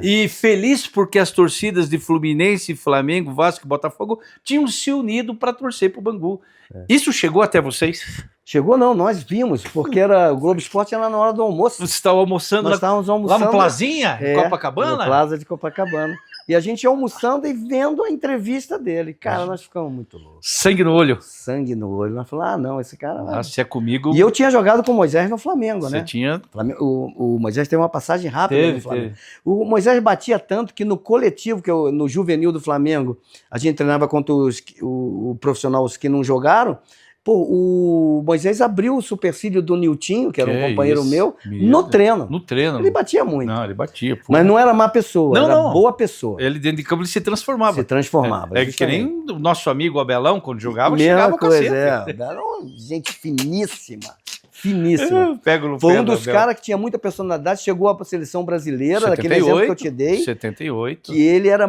E feliz porque as torcidas de Fluminense, Flamengo, Vasco e Botafogo tinham se unido para torcer pro Bangu. Isso chegou até vocês? Chegou não, nós vimos, porque o Globo Esporte era na hora do almoço. Você estava almoçando, Nós estávamos almoçando lá no Plazinha, em Copacabana? No Plaza de Copacabana. E a gente ia almoçando e vendo a entrevista dele. Cara, nós ficamos muito loucos. Sangue no olho. Sangue no olho. Nós falamos, não, esse cara... se é comigo... E eu tinha jogado com o Moisés no Flamengo, né? Você tinha... O Moisés teve uma passagem rápida no Flamengo. O Moisés batia tanto que no coletivo, no juvenil do Flamengo, a gente treinava contra o profissional, os que não jogaram. Pô, o Moisés abriu o supercílio do Niltinho, que era um companheiro meu, no treino. No treino. Ele batia muito. Não, ele batia. Pô. Mas não era má pessoa, era boa pessoa. Ele dentro de campo ele se transformava. Se transformava. É que nem o nosso amigo Abelão, quando jogava, mesma chegava o coisa, cacete. Era uma gente finíssima. Finíssima. Pego no Foi um dos caras que tinha muita personalidade, chegou à seleção brasileira, naquele exemplo que eu te dei. 78. Que ele era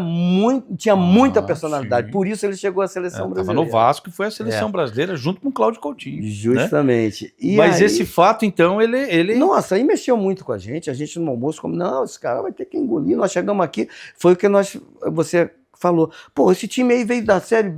tinha muita personalidade, sim. Por isso ele chegou à seleção brasileira. Estava no Vasco e foi à seleção brasileira junto com o Cláudio Coutinho. Justamente. Né? Mas aí, esse fato, então, ele... Nossa, aí mexeu muito com a gente no almoço, como, não, esse cara vai ter que engolir, nós chegamos aqui, foi o que você... falou, pô, esse time aí veio da série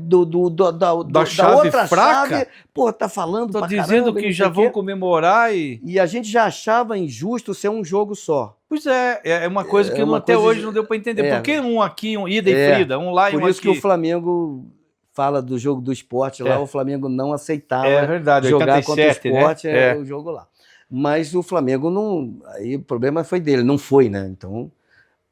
da chave outra fraca. Chave, pô, tá falando pra dizendo caramba, que já vão comemorar e a gente já achava injusto ser um jogo só. Pois é uma coisa que até hoje não deu para entender. Por que um aqui, um ida e Frida, um lá e um aqui? Por isso que o Flamengo fala do jogo do esporte lá, o Flamengo não aceitava verdade, jogar 87, contra o esporte, né? O jogo lá. Mas o Flamengo não, aí o problema foi dele, não foi, né? Então...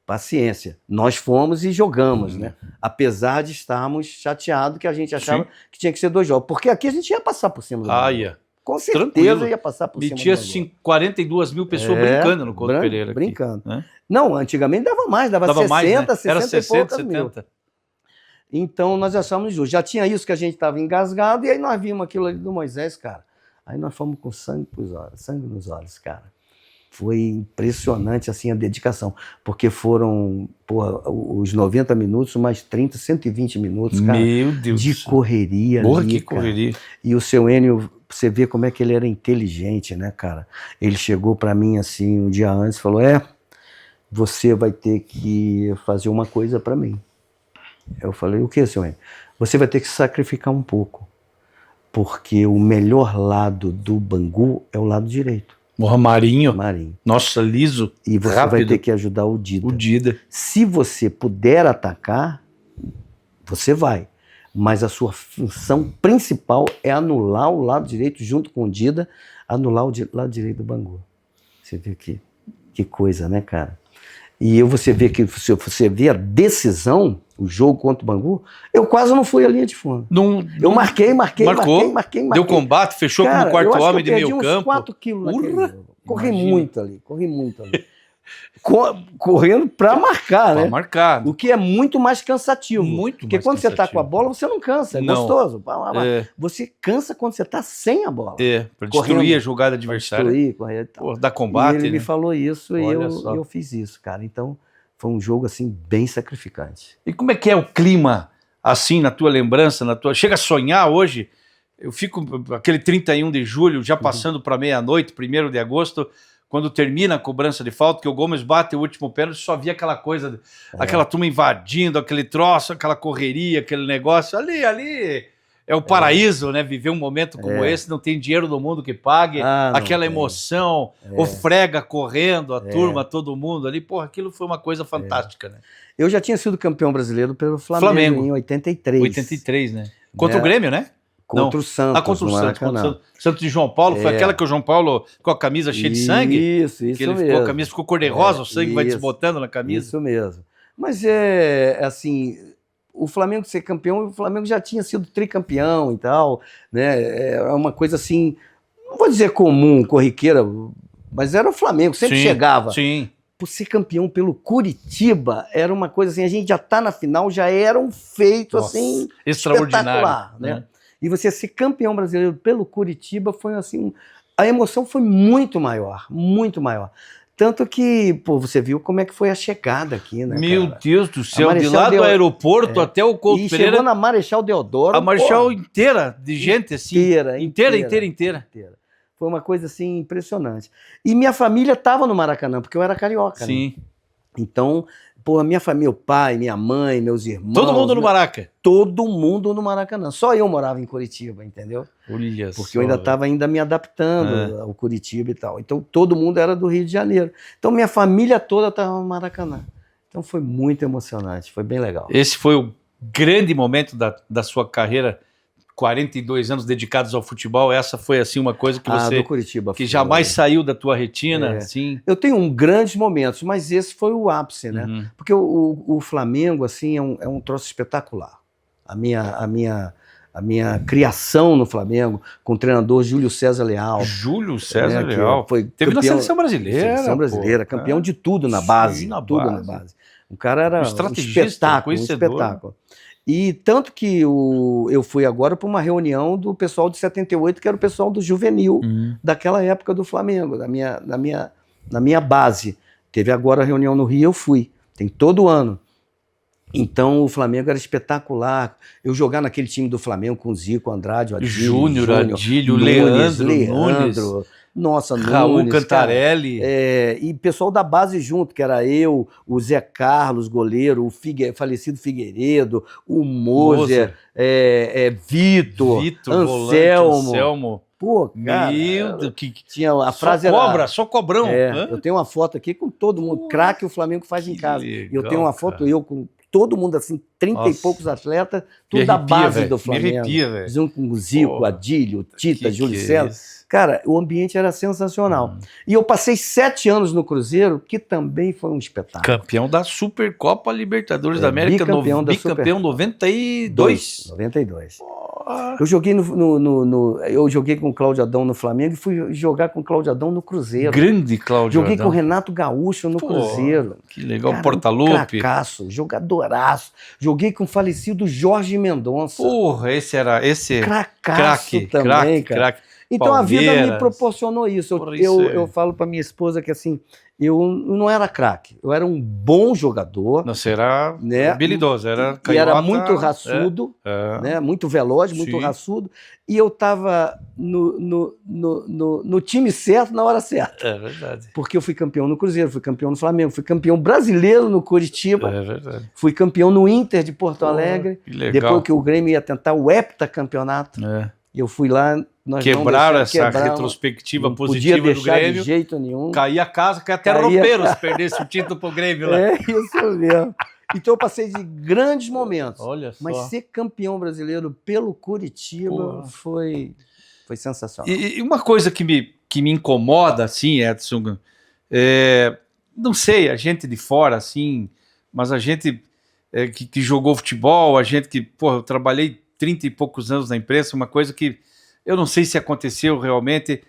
paciência. Nós fomos e jogamos, né? Apesar de estarmos chateados que a gente achava que tinha que ser 2 jogos. Porque aqui a gente ia passar por cima do ia. Com certeza tranquilo. Ia passar por cima do tinha 42 mil pessoas brincando no Couto Pereira. Brincando. Aqui, né? Não, antigamente dava mais, dava 60, mais, né? 60 Era 60, e poucas 70. Mil. Então nós achamos justo. Já tinha isso que a gente estava engasgado e aí nós vimos aquilo ali do Moisés, cara. Aí nós fomos com sangue nos olhos, cara. Foi impressionante assim a dedicação, porque foram os 90 minutos, mais 30, 120 minutos, cara, meu Deus, de correria. Porra, ali, que correria. E o seu Enio, você vê como é que ele era inteligente, né, cara? Ele chegou para mim assim um dia antes e falou, você vai ter que fazer uma coisa para mim. Eu falei, o que, seu Enio? Você vai ter que sacrificar um pouco, porque o melhor lado do Bangu é o lado direito. Marinho. Nossa, liso. E você vai ter que ajudar o Dida. Se você puder atacar, você vai. Mas a sua função principal é anular o lado direito junto com o Dida, anular o lado direito do Bangu. Você vê que coisa, né, cara? E você vê que se você vê a decisão, o jogo contra o Bangu, eu quase não fui à linha de fundo. Eu marquei. Deu combate, fechou como quarto homem de meio campo. 4 quilos naquele jogo. Corri muito ali. Correndo para marcar, né? Marcar. O que é muito mais cansativo. Porque quando você tá com a bola, você não cansa, é gostoso. Você cansa quando você tá sem a bola. Para destruir a jogada adversária. Correr e tal. Dar combate. E ele me falou isso e eu fiz isso, cara. Então, foi um jogo, assim, bem sacrificante. E como é que é o clima, assim, na tua lembrança, Chega a sonhar hoje? Eu fico, aquele 31 de julho, já passando para meia-noite, 1º de agosto, quando termina a cobrança de falta, que o Gomes bate o último pênalti, só via aquela coisa, aquela turma invadindo, aquele troço, aquela correria, aquele negócio. Ali é o paraíso, né? Viver um momento como esse, não tem dinheiro no mundo que pague, aquela emoção, o frega correndo, a turma, todo mundo ali. Porra, aquilo foi uma coisa fantástica, né? Eu já tinha sido campeão brasileiro pelo Flamengo. Em 83. 83, né? Contra o Grêmio, né? Contra o Santos. Contra o Santos. Santos de João Paulo. Foi aquela que o João Paulo com a camisa cheia de sangue? Isso que ele mesmo. A camisa ficou cor-de-rosa, o sangue vai desbotando na camisa. Isso mesmo. Mas assim, o Flamengo ser campeão, o Flamengo já tinha sido tricampeão e tal, né? É uma coisa assim, não vou dizer comum, corriqueira, mas era o Flamengo, sempre chegava. Sim. Por ser campeão pelo Curitiba, era uma coisa assim, a gente já tá na final, já era um feito assim extraordinário, né? E você ser campeão brasileiro pelo Curitiba foi assim a emoção foi muito maior, muito maior. Tanto que, pô, você viu como é que foi a chegada aqui, né, Meu cara? Deus do céu, de Marechal lá do aeroporto até o Couto E Pereira, chegou na Marechal Deodoro, a Marechal pô, inteira de gente, assim. Inteira. Foi uma coisa, assim, impressionante. E minha família estava no Maracanã, porque eu era carioca, né? Sim. Então, pô, a minha família, meu pai, minha mãe, meus irmãos... Todo mundo no Maraca. Todo mundo no Maracanã. Só eu morava em Curitiba, entendeu? Olha Porque só, eu ainda estava me adaptando ao Curitiba e tal. Então, todo mundo era do Rio de Janeiro. Então, minha família toda estava no Maracanã. Então, foi muito emocionante, foi bem legal. Esse foi o grande momento da sua carreira, 42 anos dedicados ao futebol. Essa foi, assim, uma coisa que você... do Curitiba. Que jamais saiu da tua retina, É. assim. Eu tenho grandes momentos, mas esse foi o ápice, né? Uhum. Porque o Flamengo, assim, é um troço espetacular. A minha criação no Flamengo, com o treinador Júlio César Leal. Júlio César Leal. Foi Teve campeão, na seleção brasileira. Seleção brasileira, pô. campeão de tudo na base. Sim, na tudo base. na base. O cara era um estrategista, espetáculo, conhecedor. E tanto que eu fui agora para uma reunião do pessoal de 78, que era o pessoal do juvenil, daquela época do Flamengo, da minha base. Teve agora a reunião no Rio, eu fui. Tem todo ano. Então o Flamengo era espetacular. Eu jogar naquele time do Flamengo com Zico, Andrade, Adílio, Júnior, Adílio, Nunes, Leandro, nossa, Raul Nunes, Cantarelli. e pessoal da base junto, que era eu, o Zé Carlos, goleiro, o falecido Figueiredo, o Moser, Vitor, Anselmo. Pô, cara, Meu Deus, tinha a frase só cobrão. eu tenho uma foto aqui com todo mundo, craque o Flamengo faz em casa. Legal, eu tenho uma foto cara. eu com todo mundo assim, 30 e poucos atletas, tudo da base do Flamengo. Junto com o Zico, Adílio, Tita, Júlio César. Cara, o ambiente era sensacional. E eu passei 7 anos no Cruzeiro, que também foi um espetáculo. Campeão da Supercopa Libertadores da América, bicampeão 92. 92. Eu joguei eu joguei com o Cláudio Adão no Flamengo e fui jogar com o Cláudio Adão no Cruzeiro. Grande Cláudio Joguei Adão. com o Renato Gaúcho no Cruzeiro. Que legal, Cara, Portaluppi. Cracaço, jogadoraço. Joguei com o falecido Jorge Mendonça. Porra, esse Cracaço também, cara. Craque. Então Palmeiras. a vida me proporcionou isso. Eu falo para minha esposa que assim, eu não era craque, eu era um bom jogador. Não, você era habilidoso, era canhota, e era muito raçudo, né? Muito veloz, muito raçudo. E eu estava no time certo na hora certa. É verdade. Porque eu fui campeão no Cruzeiro, fui campeão no Flamengo, fui campeão brasileiro no Curitiba. É verdade. Fui campeão no Inter de Porto Alegre. Que legal. Depois que o Grêmio ia tentar o heptacampeonato. Eu fui lá. Quebraram essa retrospectiva positiva do Grêmio. Não podia deixar de jeito nenhum. Caía a casa, caía até roupeiro se perdesse o título pro Grêmio lá. É isso mesmo. Então eu passei de grandes momentos. Olha só. Mas ser campeão brasileiro pelo Curitiba foi sensacional. E uma coisa que me incomoda, assim, Edson, não sei, a gente de fora, assim, mas a gente que jogou futebol, a gente que, eu trabalhei 30 e poucos anos na imprensa, uma coisa que eu não sei se aconteceu realmente.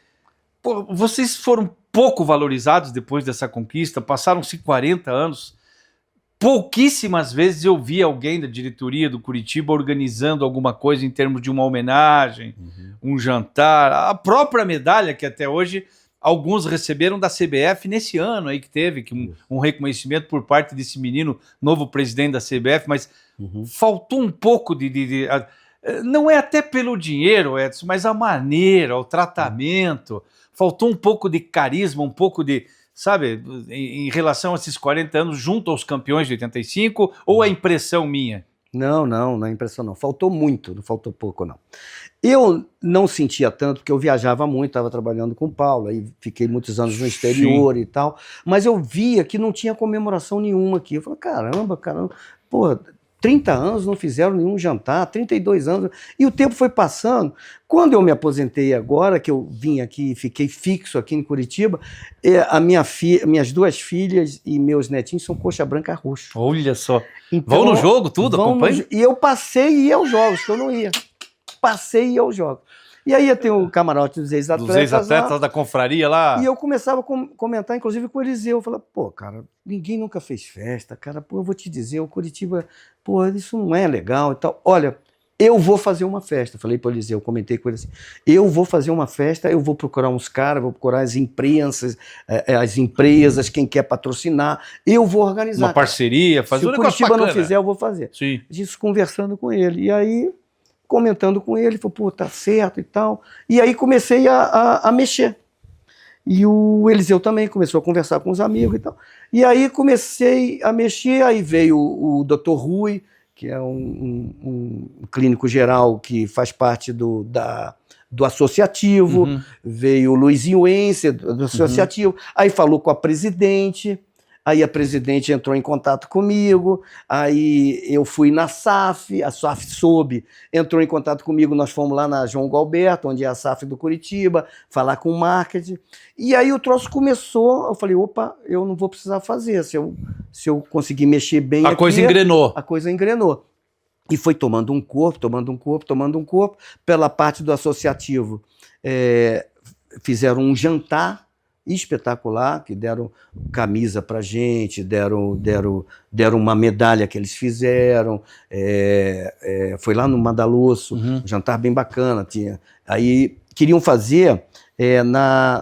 Vocês foram pouco valorizados depois dessa conquista, passaram-se 40 anos. Pouquíssimas vezes eu vi alguém da diretoria do Curitiba organizando alguma coisa em termos de uma homenagem, um jantar, a própria medalha que até hoje alguns receberam da CBF nesse ano aí que teve um reconhecimento por parte desse menino, novo presidente da CBF, mas faltou um pouco não é até pelo dinheiro, Edson, mas a maneira, o tratamento, faltou um pouco de carisma, um pouco de, sabe, em relação a esses 40 anos junto aos campeões de 85, ou a impressão minha? Não é impressão não. Faltou muito, não faltou pouco não. Eu não sentia tanto, porque eu viajava muito, estava trabalhando com o Paulo, aí fiquei muitos anos no exterior e tal, mas eu via que não tinha comemoração nenhuma aqui. Eu falei, caramba, pô, 30 anos não fizeram nenhum jantar, 32 anos, e o tempo foi passando. Quando eu me aposentei agora, que eu vim aqui e fiquei fixo aqui em Curitiba, minhas 2 filhas e meus netinhos são coxa branca roxo. Olha só. Então, vão no jogo, tudo? Acompanha? E eu passei e ia aos jogos, que eu não ia. Passei e ia aos jogos. E aí tem o camarote dos ex-atletas. Dos ex-atletas da confraria lá. E eu começava a comentar, inclusive, com o Eliseu. Eu falava, pô, cara, ninguém nunca fez festa, cara. Pô, eu vou te dizer, o Curitiba, pô, isso não é legal e tal. Olha, eu vou fazer uma festa. Falei para o Eliseu, comentei com ele assim, eu vou fazer uma festa, eu vou procurar uns caras, vou procurar as imprensas, as empresas, quem quer patrocinar, eu vou organizar. Uma parceria, fazer Se um o negócio Curitiba bacana. não fizer, eu vou fazer. Sim. Isso conversando com ele. E aí, comentando com ele, falou, pô, tá certo e tal. E aí comecei a mexer. E o Eliseu também começou a conversar com os amigos e tal. E aí comecei a mexer, aí veio o Dr. Rui, que é um clínico geral que faz parte do associativo, veio o Luizinho Ence, do associativo, aí falou com a presidente, aí a presidente entrou em contato comigo, aí eu fui na SAF, a SAF soube, entrou em contato comigo, nós fomos lá na João Galberto, onde é a SAF do Curitiba, falar com o marketing, e aí o troço começou, eu falei, opa, eu não vou precisar fazer, se eu conseguir mexer bem A coisa engrenou. A coisa engrenou. E foi tomando um corpo, pela parte do associativo, fizeram um jantar espetacular, que deram camisa pra gente, deram uma medalha que eles fizeram, foi lá no Madalosso, um jantar bem bacana, aí queriam fazer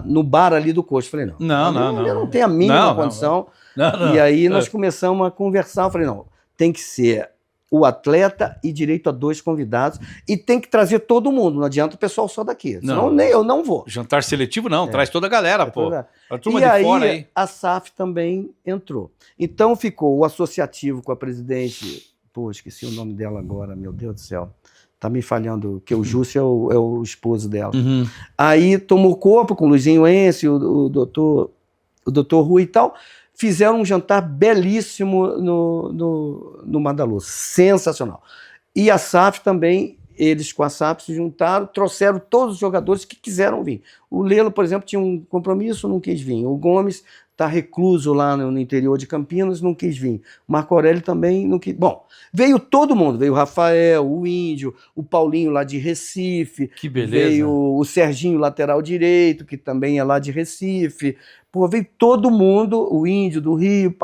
no bar ali do Coxo, falei, não. Eu não tenho a mínima condição, e aí nós começamos a conversar, eu falei, não, tem que ser o atleta e direito a 2 convidados, e tem que trazer todo mundo, não adianta o pessoal só daqui, senão eu não vou. Jantar seletivo não, traz toda a galera, pô. A turma e de aí, fora aí. A SAF também entrou. Então ficou o associativo com a presidente, pô, esqueci o nome dela agora, meu Deus do céu, tá me falhando, que o Júcio é o esposo dela. Aí tomou corpo com o Luizinho Ence, o doutor Rui e tal, fizeram um jantar belíssimo no Madaloso, sensacional. E a SAF também, eles com a SAF se juntaram, trouxeram todos os jogadores que quiseram vir. O Lelo, por exemplo, tinha um compromisso, não quis vir. O Gomes está recluso lá no interior de Campinas, não quis vir. O Marco Aurélio também não quis. Bom, veio todo mundo, veio o Rafael, o Índio, o Paulinho lá de Recife. Que beleza. Veio o Serginho, lateral direito, que também é lá de Recife. Pô, veio todo mundo, o Índio do Rio,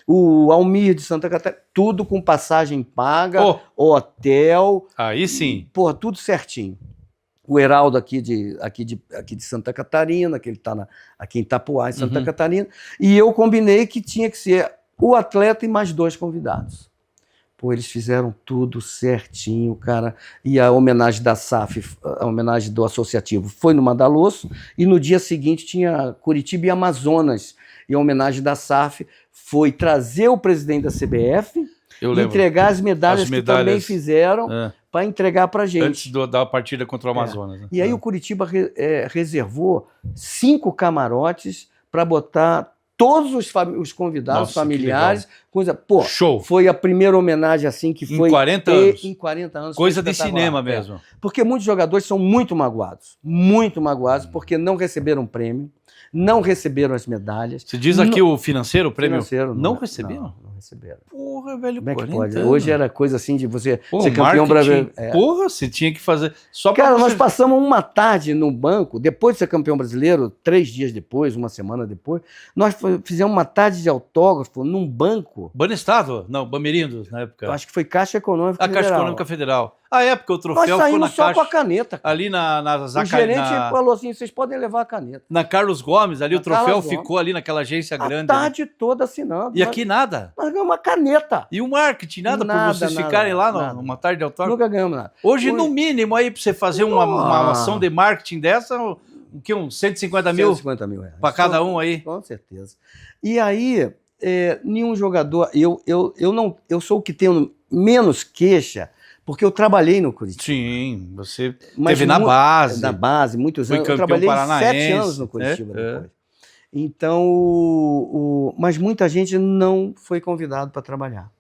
o Almir de Santa Catarina, tudo com passagem paga, hotel. Aí sim. Pô, tudo certinho. O Heraldo aqui de Santa Catarina, que ele está aqui em Itapuá, em Santa Catarina, e eu combinei que tinha que ser o atleta e mais 2 convidados. Pô, eles fizeram tudo certinho, cara. E a homenagem da SAF, a homenagem do associativo, foi no Madalosso, e no dia seguinte tinha Curitiba e Amazonas. E a homenagem da SAF foi trazer o presidente da CBF, entregar as medalhas que também fizeram, para entregar para a gente. Antes da partida contra o Amazonas. Né? E aí o Curitiba reservou 5 camarotes para botar todos os convidados familiares. Coisa, pô, show. Foi a primeira homenagem assim que foi... Em 40 anos. Em 40 anos. Coisa de cinema mesmo. Porque muitos jogadores são muito magoados, porque não receberam prêmio, não receberam as medalhas. Você diz aqui o financeiro, o prêmio? Financeiro, não receberam? Não receberam. Porra, velho, como é que 40 pode? anos. Hoje era coisa assim de você ser campeão brasileiro. Porra, você tinha que fazer... Só cara, nós passamos uma tarde no banco, depois de ser campeão brasileiro, 3 dias depois, uma semana depois, nós fizemos uma tarde de autógrafo num banco. Banestado? Não, Bamerindos, na época. Eu acho que foi Caixa Econômica Federal. Caixa Econômica Federal. A época o troféu nós ficou na só Caixa. Com a caneta. Cara. Ali o gerente falou assim, vocês podem levar a caneta. Na Carlos Gomes, ali o troféu ficou ali naquela agência grande. A tarde toda assinando. E aqui nada. Nós ganhamos uma caneta. E o marketing, nada por vocês ficarem lá numa tarde de autógrafo? Nunca ganhamos nada. Hoje, no mínimo, aí, para você fazer uma ação de marketing dessa, uns 150 mil? 150 mil reais. Para cada um aí? Com certeza. E aí, nenhum jogador... Eu sou o que tenho menos queixa, porque eu trabalhei no Curitiba. Sim, você teve na base. Na base, muitos anos. Foi campeão paranaense. Eu trabalhei 7 anos no Curitiba depois. Então, mas muita gente não foi convidado para trabalhar.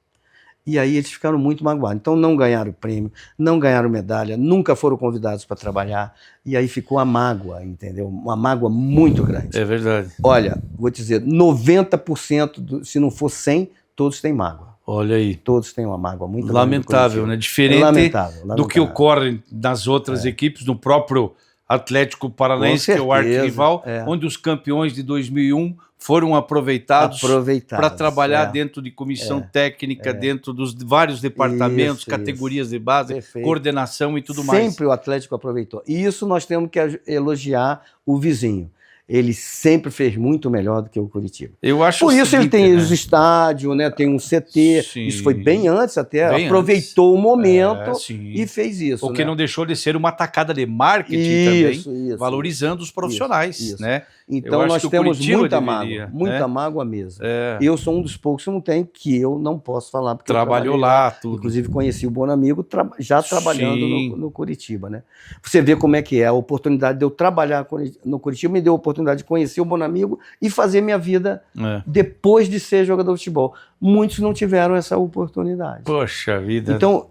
E aí eles ficaram muito magoados. Então não ganharam prêmio, não ganharam medalha, nunca foram convidados para trabalhar. E aí ficou a mágoa, entendeu? Uma mágoa muito grande. É verdade. Olha, vou te dizer, 90%, se não for 100%, todos têm mágoa. Olha aí. Todos têm uma mágoa muito grande. Lamentável, né? Diferente lamentável. do que ocorre nas outras equipes, no próprio Atlético Paranaense, que é o arquirrival, onde os campeões de 2001 foram aproveitados para trabalhar dentro de comissão técnica, dentro dos vários departamentos, categorias de base, coordenação e tudo mais. Sempre o Atlético aproveitou. E isso nós temos que elogiar o vizinho. Ele sempre fez muito melhor do que o Curitiba. Eu acho Por isso ele tem os estádios, né? Tem um CT. Sim. Isso foi bem antes até. Bem aproveitou antes. O momento e fez isso. O que não deixou de ser uma atacada de marketing também, valorizando os profissionais, né? Então nós temos muita mágoa mesmo. Eu sou um dos poucos que não tem, que eu não posso falar. Porque trabalhou lá, tudo. Inclusive conheci o Bonamigo já trabalhando no Curitiba, né? Você vê como é que é a oportunidade de eu trabalhar no Curitiba, me deu a oportunidade de conhecer o Bonamigo e fazer minha vida depois de ser jogador de futebol. Muitos não tiveram essa oportunidade. Poxa vida. Então,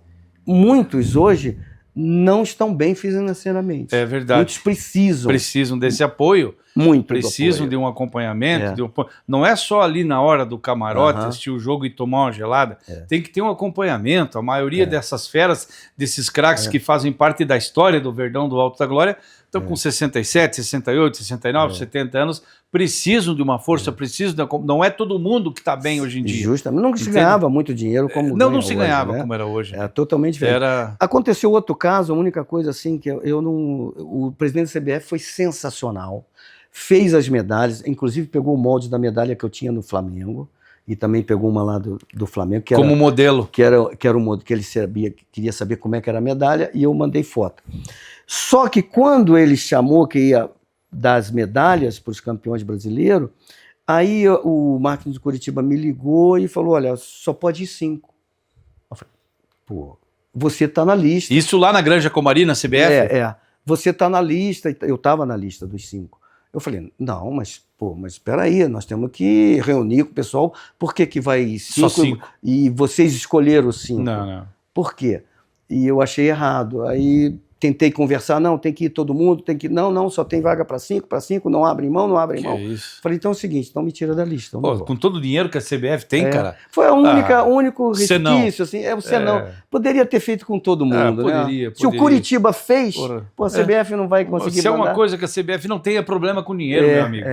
muitos hoje não estão bem financeiramente. É verdade. Muitos precisam desse apoio. Muito precisam de um acompanhamento. Não é só ali na hora do camarote assistir o jogo e tomar uma gelada. Tem que ter um acompanhamento. A maioria dessas feras, desses craques que fazem parte da história do Verdão do Alto da Glória, estão com 67, 68, 69, 70 anos, precisam de uma força, não é todo mundo que está bem hoje em dia. Justamente. Não se ganhava muito dinheiro como não se ganhava como era hoje. É totalmente diferente. Aconteceu outro caso, a única coisa assim que o presidente do CBF foi sensacional. Fez as medalhas, inclusive pegou o molde da medalha que eu tinha no Flamengo e também pegou uma lá do Flamengo que como modelo, que era o modelo que ele queria saber como é que era a medalha, e eu mandei foto. Só que quando ele chamou que ia dar as medalhas para os campeões brasileiros, aí o marketing de Curitiba me ligou e falou: olha, só pode ir 5. Eu falei: pô, você está na lista. Isso lá na Granja Comari, na CBF? Você está na lista. Eu estava na lista dos 5. Eu falei: não, mas espera aí, nós temos que reunir com o pessoal. Por que vai 5? Só 5. E vocês escolheram os 5? Não. Por quê? E eu achei errado. Aí tentei conversar: não, tem que ir todo mundo, tem que... Não, só tem vaga para 5, não abre mão. Isso? Falei: então é o seguinte, então me tira da lista. Com todo o dinheiro que a CBF tem, cara. Foi o único resquício, assim, senão. Poderia ter feito com todo mundo, poderia. Se o Curitiba fez, a CBF não vai conseguir Se é uma coisa que a CBF não tem, problema com dinheiro, meu amigo.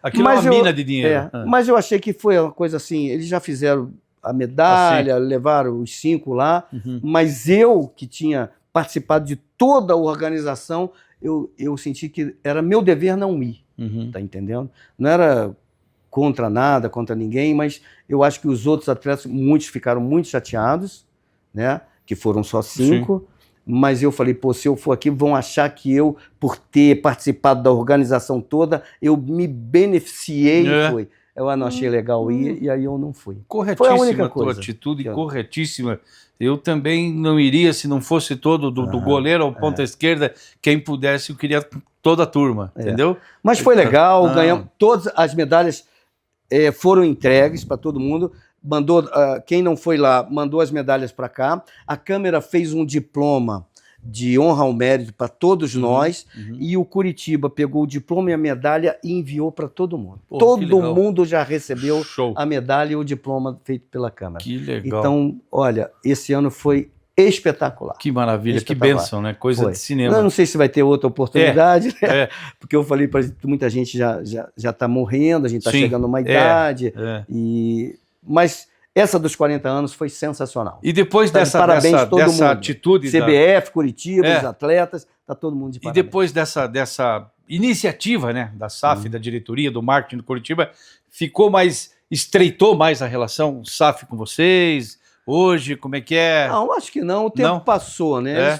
Aquilo é uma mina de dinheiro. Mas eu achei que foi uma coisa assim, eles já fizeram a medalha, levaram os 5 lá, mas eu, que tinha participado de toda a organização, eu senti que era meu dever não ir, tá entendendo? Não era contra nada, contra ninguém, mas eu acho que os outros atletas, muitos ficaram muito chateados, né? Que foram só 5, mas eu falei: pô, se eu for aqui, vão achar que eu, por ter participado da organização toda, eu me beneficiei, eu não achei legal ir, e aí eu não fui. Corretíssima. Foi a única coisa. Tua atitude corretíssima. Eu também não iria se não fosse todo, do goleiro ao ponta esquerda, quem pudesse, eu queria toda a turma, entendeu? Mas foi legal, ganhamos, todas as medalhas foram entregues para todo mundo. Quem não foi lá, mandou as medalhas para cá. A Câmara fez um diploma de honra ao mérito para todos nós, e o Curitiba pegou o diploma e a medalha e enviou para todo mundo. Todo mundo já recebeu a medalha e o diploma feito pela Câmara. Que legal. Então, olha, esse ano foi espetacular. Que maravilha, que bênção, né? Coisa de cinema. Eu não sei se vai ter outra oportunidade, né? Porque eu falei para muita gente já está morrendo, a gente está chegando numa idade, mas essa dos 40 anos foi sensacional. E depois dessa atitude... CBF, Curitiba, os atletas, está todo mundo de parabéns. E depois dessa iniciativa, né, da SAF, da diretoria, do marketing do Curitiba, estreitou mais a relação SAF com vocês? Hoje, como é que é? Não, acho que não. O tempo passou, né?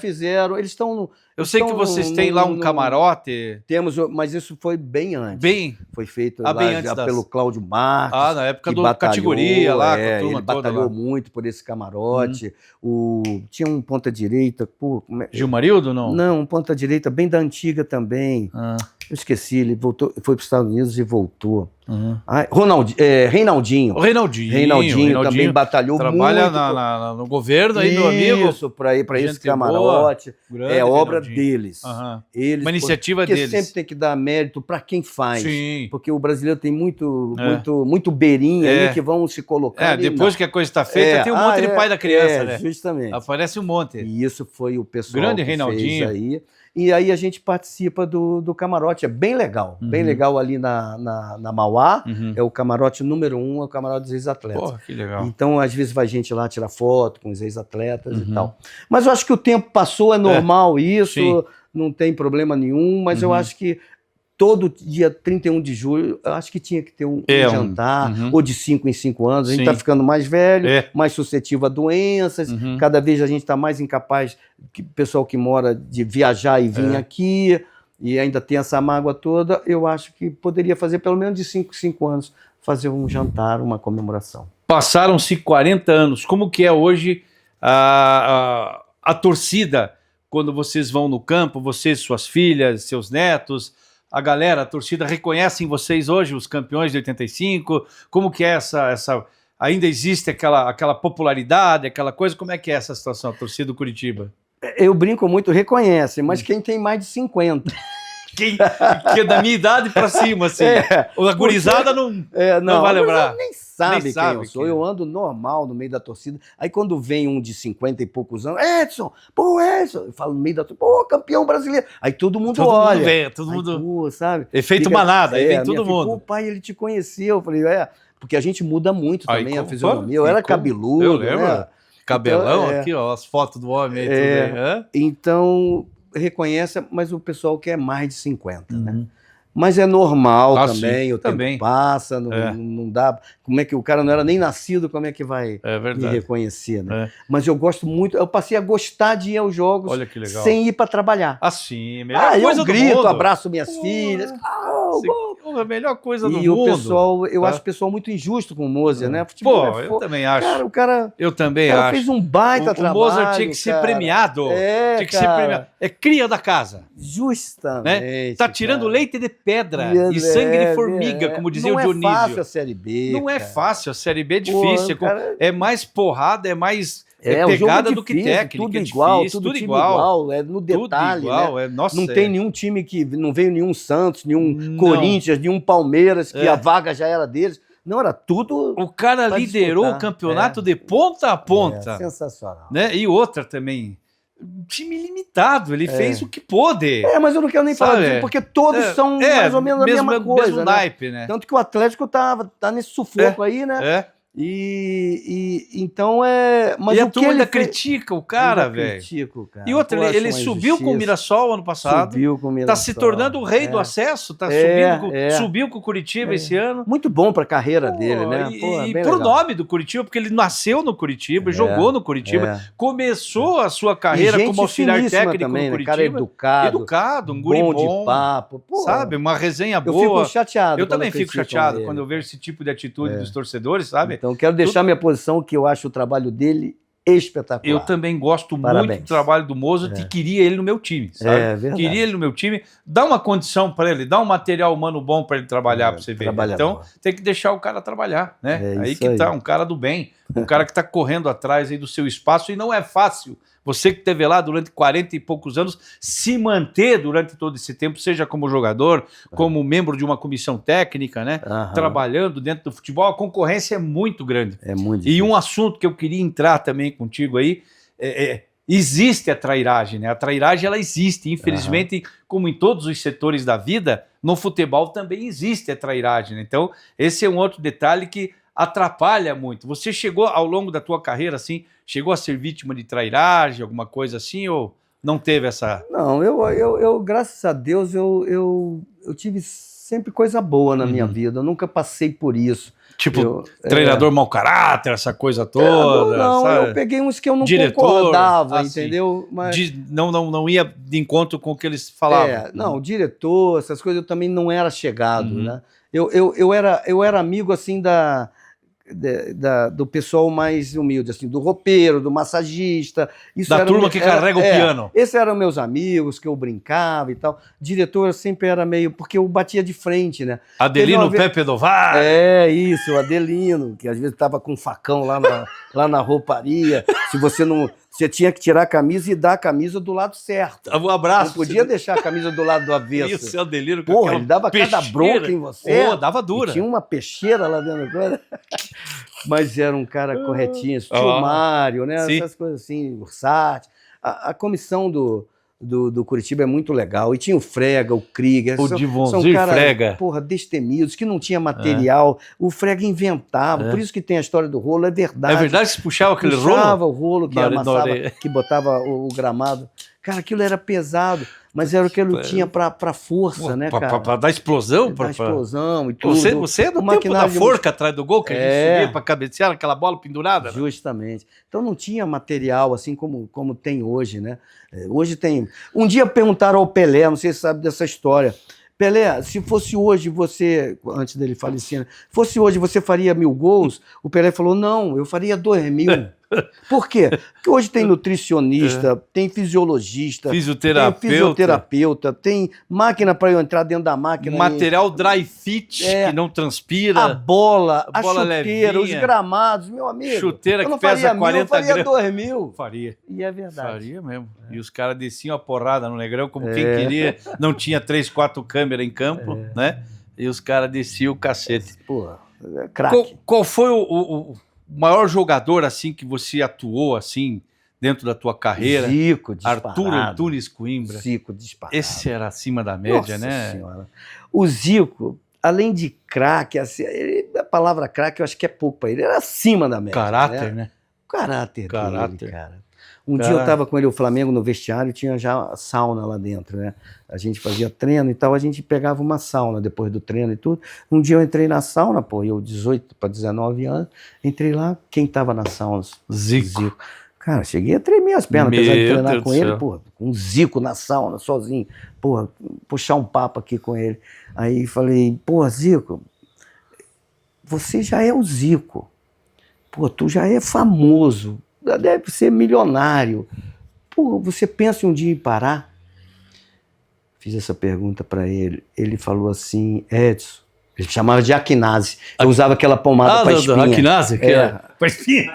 Eles estão... Eu sei que vocês têm lá um camarote. Temos, mas isso foi bem antes. Foi feito lá bem antes pelo Cláudio Marques. Na época do categoria lá, com a turma ele batalhou muito por esse camarote. Tinha um ponta-direita. Gilmarildo, não? Não, um ponta-direita bem da antiga também. Eu esqueci, ele voltou, foi para os Estados Unidos e voltou. Reinaldinho. O Reinaldinho também batalhou muito. Trabalha no governo aí, meu amigo. Isso, para esse camarote. É obra deles. Uma iniciativa deles. Porque sempre tem que dar mérito para quem faz. Porque o brasileiro tem muito beirinho aí que vão se colocar. Depois que a coisa está feita, tem um monte de pai da criança, né? Justamente. Aparece um monte. E isso foi o pessoal grande que Reinaldinho. fez aí. e aí a gente participa do camarote, é bem legal ali na Mauá, é o camarote número 1, é o camarote dos ex-atletas. Porra, que legal. Então, às vezes vai gente lá tirar foto com os ex-atletas e tal. Mas eu acho que o tempo passou, é normal isso, sim. não tem problema nenhum, mas eu acho que todo dia 31 de julho, eu acho que tinha que ter um jantar, ou de 5 em 5 anos. A gente está ficando mais velho, mais suscetível a doenças, cada vez a gente está mais incapaz, pessoal que mora, de viajar e vir aqui, e ainda tem essa mágoa toda. Eu acho que poderia fazer pelo menos de 5 em 5 anos, fazer um jantar, uma comemoração. Passaram-se 40 anos. Como que é hoje a torcida quando vocês vão no campo, vocês, suas filhas, seus netos, a galera, a torcida reconhecem vocês hoje, os campeões de 85? Como que é essa ainda existe aquela popularidade, aquela coisa? Como é que é essa situação, a torcida do Curitiba? Eu brinco muito, reconhece, mas quem tem mais de 50... Que é da minha idade pra cima, assim. A gurizada não vai lembrar. Nem sabe quem eu sou. Eu ando normal no meio da torcida. Aí quando vem um de 50 e poucos anos, Edson, eu falo no meio da torcida, campeão brasileiro. Aí todo mundo olha. Mundo vê, todo mundo. Pô, sabe? Efeito manada, aí vem todo mundo. Pô, pai, ele te conheceu. Eu falei, porque a gente muda muito também a fisionomia. Eu era cabeludo. Eu lembro. Né? Cabelão, então, aqui, ó, as fotos do homem aí. Tudo aí. Então, reconhece, mas o pessoal quer mais de 50, né? Mas é normal também, sim, o tempo passa, não dá. Como é que o cara não era nem nascido, como é que vai me reconhecer, né? Mas eu gosto muito, eu passei a gostar de ir aos jogos sem ir para trabalhar. Assim, melhor coisa eu grito, do mundo. Abraço minhas filhas. A melhor coisa do mundo. E o pessoal, eu acho o pessoal muito injusto com o Moser, né? Futebol, eu também acho. Cara, o cara fez um baita trabalho. O Moser tinha que ser premiado. Tinha que ser premiado. É cria da casa. Justamente. Né? Tá tirando leite de pedra e sangue de formiga, como dizia o Dionísio. Não é fácil a Série B. Não é fácil, a Série B é difícil. É mais porrada, é mais pegada do que técnica. Tudo igual, tudo igual. É no detalhe, tudo igual, né? Não tem nenhum time que... Não veio nenhum Santos, nenhum Corinthians, nenhum Palmeiras, que a vaga já era deles. Não, era tudo... O cara liderou o campeonato de ponta a ponta. Sensacional. Né? E outra também... time limitado, ele fez o que pôde. Mas eu não quero nem falar disso, porque todos são mais ou menos a mesma coisa. Mesmo naipe, né? Tanto que o Atlético tá nesse sufoco aí, né? Então Mas e a turma ainda critica o cara, velho. E outra, ele subiu com o Mirassol ano passado. Subiu com o Mirassol. Tá se tornando o rei do acesso. Tá subiu com o Curitiba esse ano. Muito bom pra carreira dele, né? E pro nome do Curitiba, porque ele nasceu no Curitiba, jogou no Curitiba, começou a sua carreira como auxiliar técnico também, no Curitiba. Cara educado, um guri bom de papo. Sabe? Uma resenha boa. Eu fico chateado. Eu também fico chateado quando eu vejo esse tipo de atitude dos torcedores, sabe? Então, quero deixar minha posição, que eu acho o trabalho dele espetacular. Eu também gosto muito do trabalho do Mozart e queria ele no meu time, sabe? Verdade. Queria ele no meu time, dá uma condição para ele, dá um material humano bom para ele trabalhar, para você ver. Então, tem que deixar o cara trabalhar, né? Aí que tá, um cara do bem, um cara que tá correndo atrás aí do seu espaço, e não é fácil. Você que esteve lá durante 40 e poucos anos, se manter durante todo esse tempo, seja como jogador, como membro de uma comissão técnica, né? Trabalhando dentro do futebol, a concorrência é muito grande. É muito difícil. E um assunto que eu queria entrar também contigo aí, existe a trairagem, né? A trairagem, ela existe, infelizmente, como em todos os setores da vida, no futebol também existe a trairagem, né? Então, esse é um outro detalhe que atrapalha muito. Você chegou ao longo da tua carreira, assim, chegou a ser vítima de trairagem, alguma coisa assim, ou não teve essa... Não, eu graças a Deus, eu tive sempre coisa boa na minha vida, eu nunca passei por isso. Tipo, treinador mau caráter, essa coisa toda. Não, eu peguei uns que eu não concordava, entendeu? Mas... Não ia de encontro com o que eles falavam. Não, diretor, essas coisas eu também não era chegado, né? Eu era amigo, assim, do pessoal mais humilde, assim, do roupeiro, do massagista. Da turma que carrega o piano. Esses eram meus amigos, que eu brincava e tal. Diretor eu sempre era meio... Porque eu batia de frente, né? Adelino Pepe Dovar. Isso, o Adelino, que às vezes estava com um facão lá na rouparia. Se você não... Você tinha que tirar a camisa e dar a camisa do lado certo. Um abraço. Não podia deixar a camisa do lado do avesso. Isso, Adelino. Porra, ele dava cada bronca em você. Dava dura. E tinha uma peixeira lá dentro. Mas era um cara corretinho. Tio Mário, né? Essas coisas assim, Ursat. A comissão do Curitiba é muito legal. E tinha o Frega, o Krieger. O Divonzir Frega. Porra, destemidos, que não tinha material. O Frega inventava. Por isso que tem a história do rolo, é verdade. É verdade que você puxava aquele rolo? Puxava o rolo que amassava, que botava o gramado. Cara, aquilo era pesado, mas era o que ele tinha para força, né, cara? Para dar explosão? Dar explosão e tudo. Você é do tempo da forca atrás do gol, que a gente subia para cabecear aquela bola pendurada? Justamente. Então não tinha material assim como tem hoje, né? Hoje tem... Um dia perguntaram ao Pelé, não sei se você sabe dessa história. Pelé, se fosse hoje você, antes dele falecer, né? Fosse hoje você faria 1000 gols? O Pelé falou, não, eu faria 2000. Por quê? Porque hoje tem nutricionista, tem fisiologista, fisioterapeuta, tem máquina para eu entrar dentro da máquina. Material dry fit, que não transpira. A bola chuteira, levinha, os gramados, meu amigo. Chuteira que pesa 40 gramas. Eu faria 2000. Faria. E é verdade. Faria mesmo. E os caras desciam a porrada no Negrão, como quem queria. Não tinha 3, 4 câmeras em campo, né? E os caras desciam o cacete. Porra, craque. Qual foi o maior jogador assim que você atuou assim dentro da tua carreira? Zico, disparado. Arthur Antunes Coimbra. Zico, disparado. Esse era acima da média, Nossa né? Senhora. O Zico, além de craque, assim, a palavra craque eu acho que é pouco para ele, era acima da média. Caráter, né? O caráter dele, cara. Um Cara. dia eu estava com ele, o Flamengo, no vestiário, tinha já sauna lá dentro, né? A gente fazia treino e tal, a gente pegava uma sauna depois do treino e tudo. Um dia eu entrei na sauna, pô, eu 18 para 19 anos, entrei lá, quem estava na sauna? Zico. Cara, cheguei a tremer as pernas, apesar de treinar Deus com do ele, céu. pô, com um Zico na sauna, sozinho, pô, puxar um papo aqui com ele. Aí falei, pô, Zico, você já é o Zico, pô, tu já é famoso, deve ser milionário. Pô, você pensa em um dia em parar? Fiz essa pergunta para ele. Ele falou assim, Edson, ele chamava de Aknase. Eu usava aquela pomada para espinha. Aknase? Para espinha?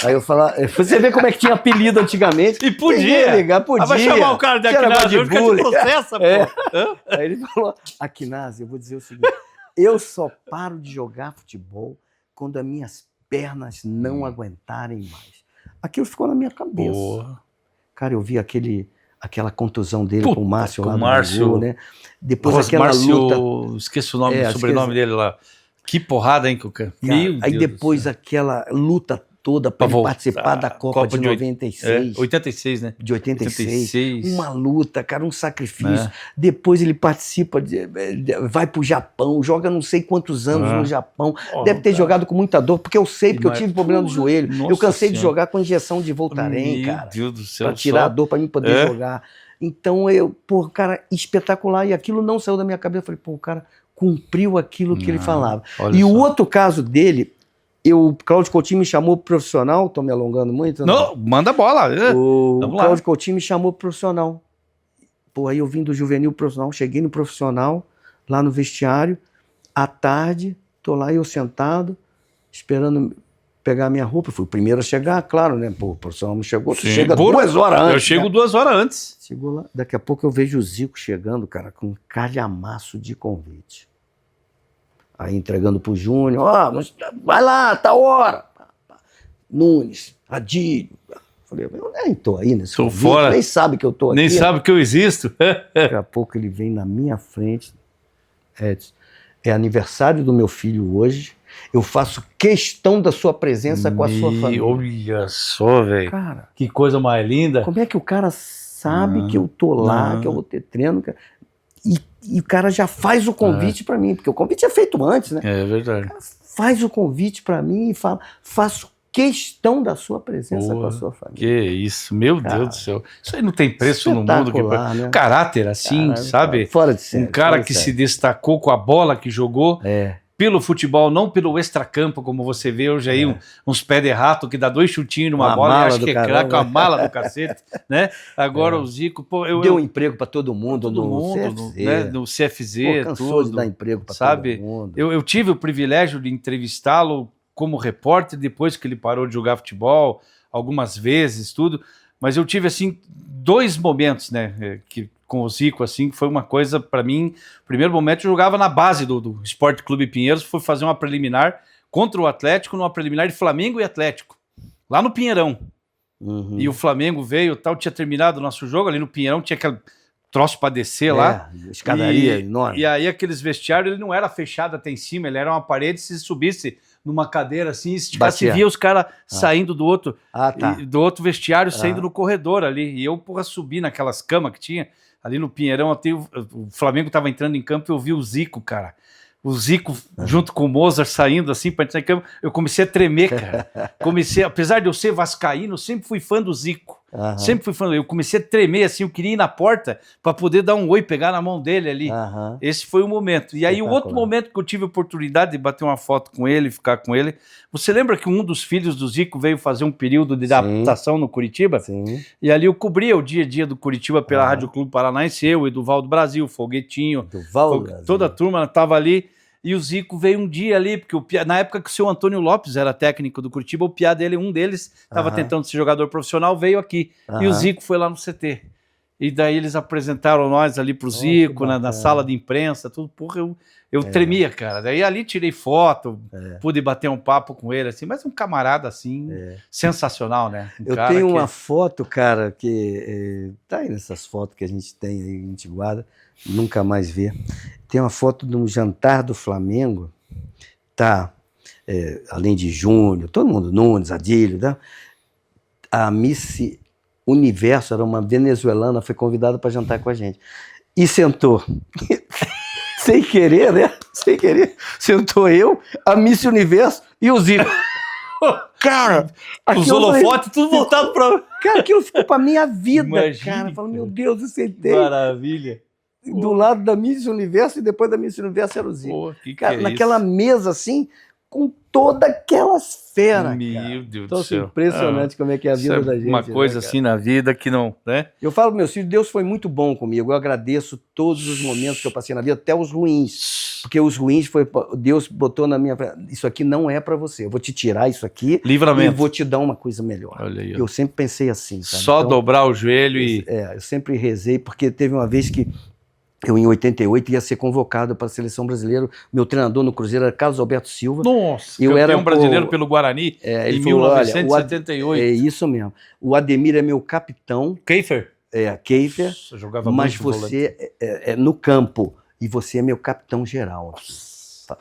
Aí eu falava, você vê como é que tinha apelido antigamente. E podia. Ligar, podia. Vai chamar o cara de Aknase, eu fico de processa, pô. Aí ele falou, Aknase, eu vou dizer o seguinte, eu só paro de jogar futebol quando as minhas pernas não aguentarem mais. Aquilo ficou na minha cabeça. Boa. Cara, eu vi aquela contusão dele com o Márcio lá no Márcio, Brasil, né? Depois aquela Márcio, luta... esqueci o nome, o sobrenome dele lá. Que porrada, hein, Cuca? Aí depois aquela luta toda para participar da Copa de 96. 86, né? De 86. 86. Uma luta, cara, um sacrifício. Depois ele participa, vai pro Japão, joga não sei quantos anos no Japão. Deve ter jogado com muita dor, porque eu sei, porque eu tive problema do joelho. Eu cansei de jogar com injeção de Voltaren, cara. Meu Deus do céu. Pra tirar a dor, pra mim poder jogar. Então, pô, cara, espetacular. E aquilo não saiu da minha cabeça. Eu falei, pô, o cara cumpriu aquilo que ele falava. E o outro caso dele... O Cláudio Coutinho me chamou pro profissional, estou me alongando muito? Não, manda bola. O Cláudio Coutinho me chamou pro profissional. Pô, aí eu vim do juvenil pro profissional, cheguei no profissional, lá no vestiário, à tarde, tô lá eu sentado, esperando pegar a minha roupa. Fui o primeiro a chegar, claro, né? Pô, o profissional não chegou, tu chega 2 horas antes. Eu chego 2 horas antes. Chegou lá, daqui a pouco eu vejo o Zico chegando, cara, com um calhamaço de convite. Aí entregando pro Júnior, mas vai lá, tá hora. Nunes, Adílio. Falei, eu nem tô aí nesse convite, fora. Nem sabe que eu tô aqui. Nem sabe que eu existo. Daqui a pouco ele vem na minha frente. Edson, é aniversário do meu filho hoje. Eu faço questão da sua presença com a sua família. Olha só, velho. Cara, que coisa mais linda. Como é que o cara sabe que eu tô lá, que eu vou ter treino, cara? E o cara já faz o convite para mim, porque o convite é feito antes, né? É verdade. O cara faz o convite para mim e fala, faço questão da sua presença com a sua família. Que isso, meu Deus do céu. Isso aí não tem preço no mundo. Né? Caráter assim, sabe? Fora de série. Um cara que se destacou com a bola que jogou. Pelo futebol, não pelo extracampo, como você vê hoje aí, uns pé de rato que dá 2 chutinhos numa bola e acha que é craque, a mala do cacete, né? Agora o Zico, pô, deu emprego para todo mundo no CFZ, pô, cansou de dar emprego para todo mundo. Eu tive o privilégio de entrevistá-lo como repórter depois que ele parou de jogar futebol, algumas vezes, tudo, mas eu tive, assim, 2 momentos, né, com o Zico, assim, que foi uma coisa, para mim, primeiro momento eu jogava na base do Esporte Clube Pinheiros, fui fazer uma preliminar contra o Atlético, numa preliminar de Flamengo e Atlético, lá no Pinheirão. Uhum. E o Flamengo veio, tal, tinha terminado o nosso jogo ali no Pinheirão, tinha aquele troço para descer lá. Escadaria enorme. E aí aqueles vestiários, ele não era fechado até em cima, ele era uma parede, se subisse numa cadeira assim, se via os caras saindo do outro, do outro vestiário, saindo no corredor ali. E eu, porra, subi naquelas camas que tinha ali no Pinheirão, até o Flamengo tava entrando em campo e eu vi o Zico, cara. O Zico, junto com o Mozart, saindo assim para entrar em campo, eu comecei a tremer, cara. Apesar de eu ser vascaíno, eu sempre fui fã do Zico. Sempre fui fã. Eu comecei a tremer assim, eu queria ir na porta para poder dar um oi, pegar na mão dele ali. Esse foi o momento. E aí o outro momento que eu tive a oportunidade de bater uma foto com ele, ficar com ele. Você lembra que um dos filhos do Zico veio fazer um período de adaptação no Curitiba? Sim. E ali eu cobria o dia a dia do Curitiba pela Rádio Clube Paranaense, eu, Eduvaldo Brasil, Foguetinho, toda a turma estava ali. E o Zico veio um dia ali, porque na época que o seu Antônio Lopes era técnico do Curitiba, o piá dele, um deles, estava tentando ser jogador profissional, veio aqui. E o Zico foi lá no CT. E daí eles apresentaram nós ali pro Zico, na sala de imprensa, tudo. Porra, eu tremia, cara. Daí ali tirei foto, pude bater um papo com ele, assim, mas um camarada, assim, sensacional, né? Eu tenho uma foto, cara, que tá aí nessas fotos que a gente tem aí, a gente guarda, nunca mais vê. Tem uma foto de um jantar do Flamengo, além de Júnior, todo mundo, Nunes, Adílio, tá? A Miss Universo, era uma venezuelana, foi convidada para jantar com a gente. E sentou, sem querer, né? Sem querer, sentou eu, a Miss Universo e o Zico. Cara, os holofotes tudo voltado para... Cara, aquilo ficou para minha vida, Imagine, cara. Eu falo, meu Deus, eu sentei. Maravilha. Do lado da Miss Universo e depois da Miss Universo era o Zico. Pô, cara, é naquela mesa assim, com toda aquela fera. Meu Deus então, do céu. Impressionante como é que é a vida da gente. Uma coisa, né, assim na vida que não, né? Eu falo, meus filhos, Deus foi muito bom comigo. Eu agradeço todos os momentos que eu passei na vida, até os ruins. Porque os ruins Deus botou na minha... Isso aqui não é para você. Eu vou te tirar isso aqui. Livramento. E vou te dar uma coisa melhor. Olha aí. Eu sempre pensei assim, sabe? Só então, dobrar o joelho e... eu sempre rezei, porque teve uma vez que eu, em 88, ia ser convocado para a Seleção Brasileira. Meu treinador no Cruzeiro era Carlos Alberto Silva. Nossa, campeão brasileiro pelo Guarani em 1978. É isso mesmo. O Ademir é meu capitão. Keifer? Keifer. Nossa, jogava mas muito você é no campo. E você é meu capitão geral.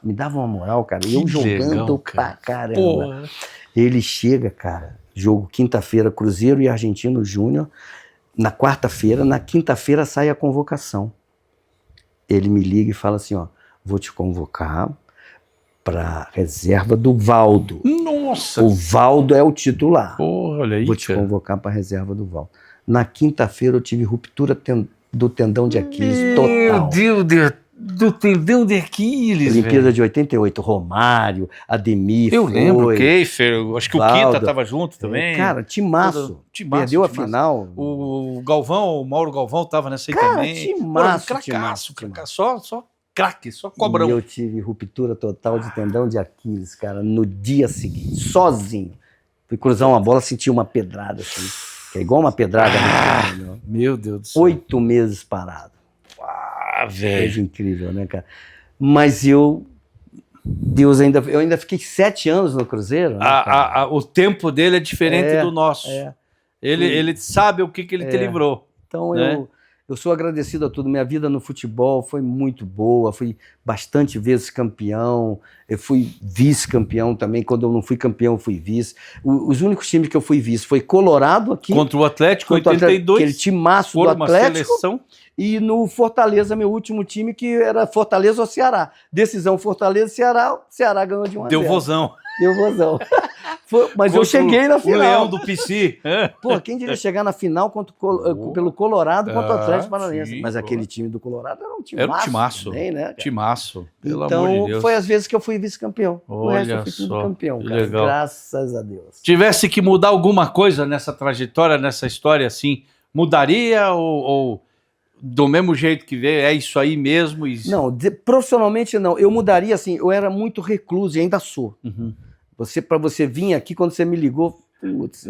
Me dava uma moral, cara. Eu jogando legal, pra caramba. Porra. Ele chega, cara, jogo quinta-feira, Cruzeiro e Argentino Júnior. Na quarta-feira, na quinta-feira sai a convocação. Ele me liga e fala assim, ó, vou te convocar para reserva do Valdo. Nossa! O Valdo é o titular. Porra, olha aí, vou te convocar para reserva do Valdo. Na quinta-feira eu tive ruptura do tendão de Aquiles total. Meu Deus, do tendão de Aquiles, Olimpíada de 88, Romário, Ademir, eu lembro, Keifer, acho que Valdo, o Quinta estava junto também. Cara, timaço. Perdeu a final. O Galvão, o Mauro Galvão estava nessa aí também. Timaço, cracaço, só craque, só cobrão. E eu tive ruptura total de tendão de Aquiles, cara, no dia seguinte, sozinho. Fui cruzar uma bola, senti uma pedrada assim, que é igual uma pedrada. Meu Deus do céu. 8 meses parado. Velho. Coisa incrível, né, cara? Mas eu ainda fiquei 7 anos no Cruzeiro. Né, o tempo dele é diferente do nosso. Ele sabe o que ele te livrou. Então, né? Eu sou agradecido a tudo. Minha vida no futebol foi muito boa. Fui bastante vezes campeão. Eu fui vice-campeão também. Quando eu não fui campeão, eu fui vice. Os únicos times que eu fui vice foi Colorado aqui. Contra o Atlético, 82. Aquele timaço do Atlético. Seleção. E no Fortaleza, meu último time, que era Fortaleza ou Ceará. Decisão Fortaleza-Ceará. O Ceará ganhou de 1 a 0. Deu vozão. Mas eu cheguei na final. O Leão do PC. Pô, quem diria chegar na final pelo Colorado contra o Atlético Paranaense. Mas aquele time do Colorado era um timaço. Também, né, timaço. Pelo então, amor de Deus. Foi as vezes que eu fui vice-campeão. O resto eu fui tudo campeão, cara. Legal. Graças a Deus. Tivesse que mudar alguma coisa nessa trajetória, nessa história assim, mudaria ou do mesmo jeito que veio, é isso aí mesmo? Não, profissionalmente não. Eu mudaria assim, eu era muito recluso e ainda sou. Para você vir aqui, quando você me ligou, putz,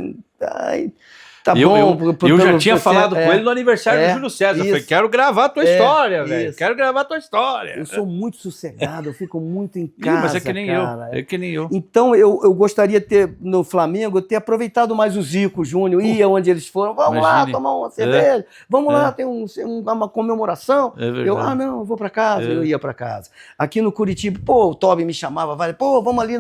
Tá bom. Eu já tinha falado com ele no aniversário do Júlio César. Eu falei, quero gravar a tua história, velho. Quero gravar a tua história. Eu sou muito sossegado, eu fico muito em casa, mas é que nem cara. eu. É que nem eu. Então eu gostaria de ter, no Flamengo, ter aproveitado mais o Zico, o Júnior, ia onde eles foram. Vamos lá tomar uma cerveja. Vamos lá, tem uma comemoração. É verdade. Não, eu vou para casa. Eu ia para casa. Aqui no Curitiba, pô, o Toby me chamava, vamos ali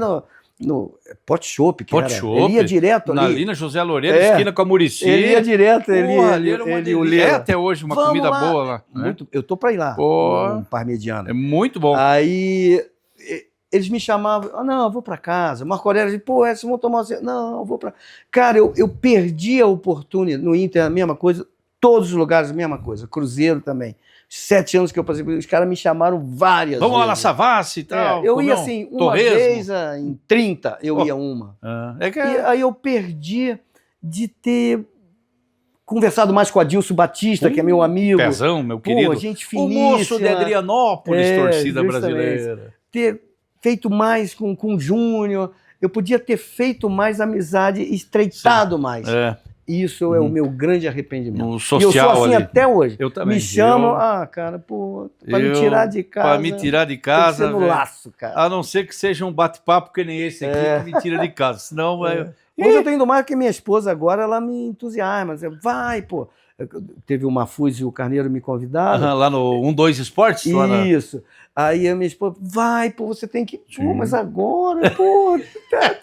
no Pot Shop, ele ia direto ali. Na José Loureiro, esquina com a Muricy. Ele ia direto, ele até hoje uma comida boa lá. Muito, eu tô para ir lá, um parmegiano. É muito bom. Aí eles me chamavam, não, eu vou para casa. Marco Aurélio dizia, pô, Edson, vamos tomar uma... Não, eu vou para... Cara, eu perdi a oportunidade, no Inter a mesma coisa, todos os lugares a mesma coisa, Cruzeiro também. 7 anos que eu passei, os caras me chamaram várias vezes. Vamos lá na Savassi e tal. Eu ia assim, uma vez em 30, eu ia uma. E aí eu perdi de ter conversado mais com o Adilson Batista, que é meu amigo. Pezão, meu querido. Gente finíssima. O moço de Adrianópolis, torcida brasileira. Ter feito mais com o Júnior, eu podia ter feito mais amizade, estreitado mais. Isso é o meu grande arrependimento. No social, e eu sou assim ali. Até hoje. Eu também. Me chamam, cara, pô, pra me tirar de casa. Pra me tirar de casa. Tem que ser no laço, cara. A não ser que seja um bate-papo que nem esse aqui que me tira de casa. Senão vai. Mas eu tô indo mais que minha esposa agora, ela me entusiasma. Vai, pô. Teve o Mafuz e o Carneiro me convidaram. Lá no 12 Esportes? Isso. Aí a minha esposa, vai, pô, você tem que... Pô, mas agora, pô,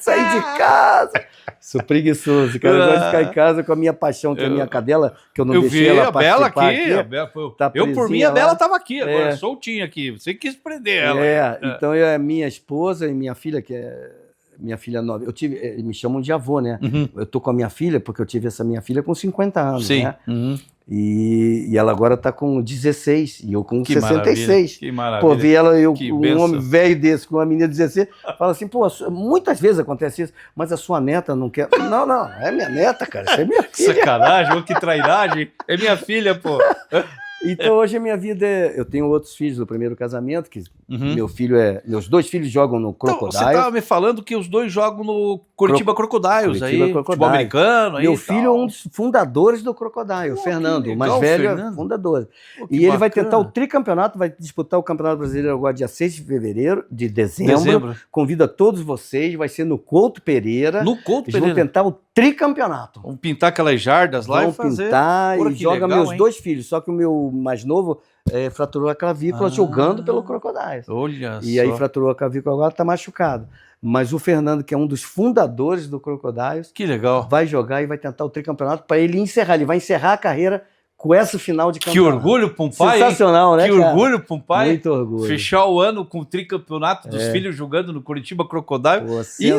sair de casa. Sou preguiçoso, cara. Eu gosto de ficar em casa com a minha paixão, que é a minha cadela, que eu não deixei ela participar aqui. A Bela aqui. Eu, por mim, a Bela estava aqui agora, soltinha aqui. Você quis prender ela. Então é minha esposa e minha filha, que é... Minha filha nova, me chamam de avô, né? Eu tô com a minha filha, porque eu tive essa minha filha com 50 anos, né? E ela agora tá com 16 e eu com 66. Que maravilha. Pô, vi ela, um homem velho desse com uma menina de 16, fala assim, pô, muitas vezes acontece isso, mas a sua neta não quer. Não, é minha neta, cara, isso é minha filha. Sacanagem, que trairagem. É minha filha, pô. Então hoje a minha vida eu tenho outros filhos do primeiro casamento, que meus 2 filhos jogam no Crocodiles. Então, você estava me falando que os 2 jogam no Curitiba Crocodiles, futebol americano. Meu filho é um dos fundadores do Crocodile, o Fernando, o mais velho é fundador. E ele vai tentar o tricampeonato, vai disputar o Campeonato Brasileiro agora dia 6 de dezembro. Convido a todos vocês, vai ser no Couto Pereira. Eles vão tentar o tricampeonato. Vão pintar aquelas jardas lá e fazer. Pintar e joga legal, meus 2 filhos, só que o meu mais novo fraturou a clavícula jogando pelo Crocodiles. Olha e aí fraturou a clavícula, agora está machucado. Mas o Fernando, que é um dos fundadores do Crocodiles, que legal, vai jogar e vai tentar o tricampeonato para ele encerrar. Ele vai encerrar a carreira com essa final de campeonato. Que orgulho para um pai. Sensacional, né, Que orgulho para um pai. Muito orgulho. Fechar o ano com o tricampeonato dos filhos jogando no Curitiba Crocodile. E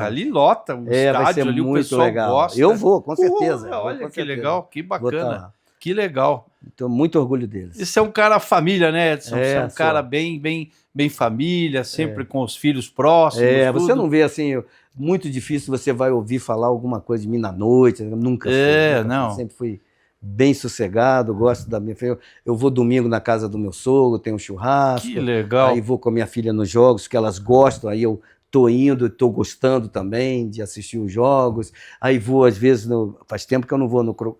ali lota o estádio, ali o pessoal legal. Gosta. Eu vou, com certeza. Olha que legal, que bacana. Que legal. Então, muito orgulho deles. Isso é um cara família, né, Edson? Você é um cara bem família, sempre com os filhos próximos. Você não vê assim, muito difícil você vai ouvir falar alguma coisa de mim na noite, nunca fui. Não. Sempre fui bem sossegado, gosto da minha filha. Eu vou domingo na casa do meu sogro, tem um churrasco. Que legal. Aí vou com a minha filha nos jogos, que elas gostam, aí eu tô indo, tô gostando também de assistir os jogos. Aí vou, às vezes, faz tempo que eu não vou no Croco,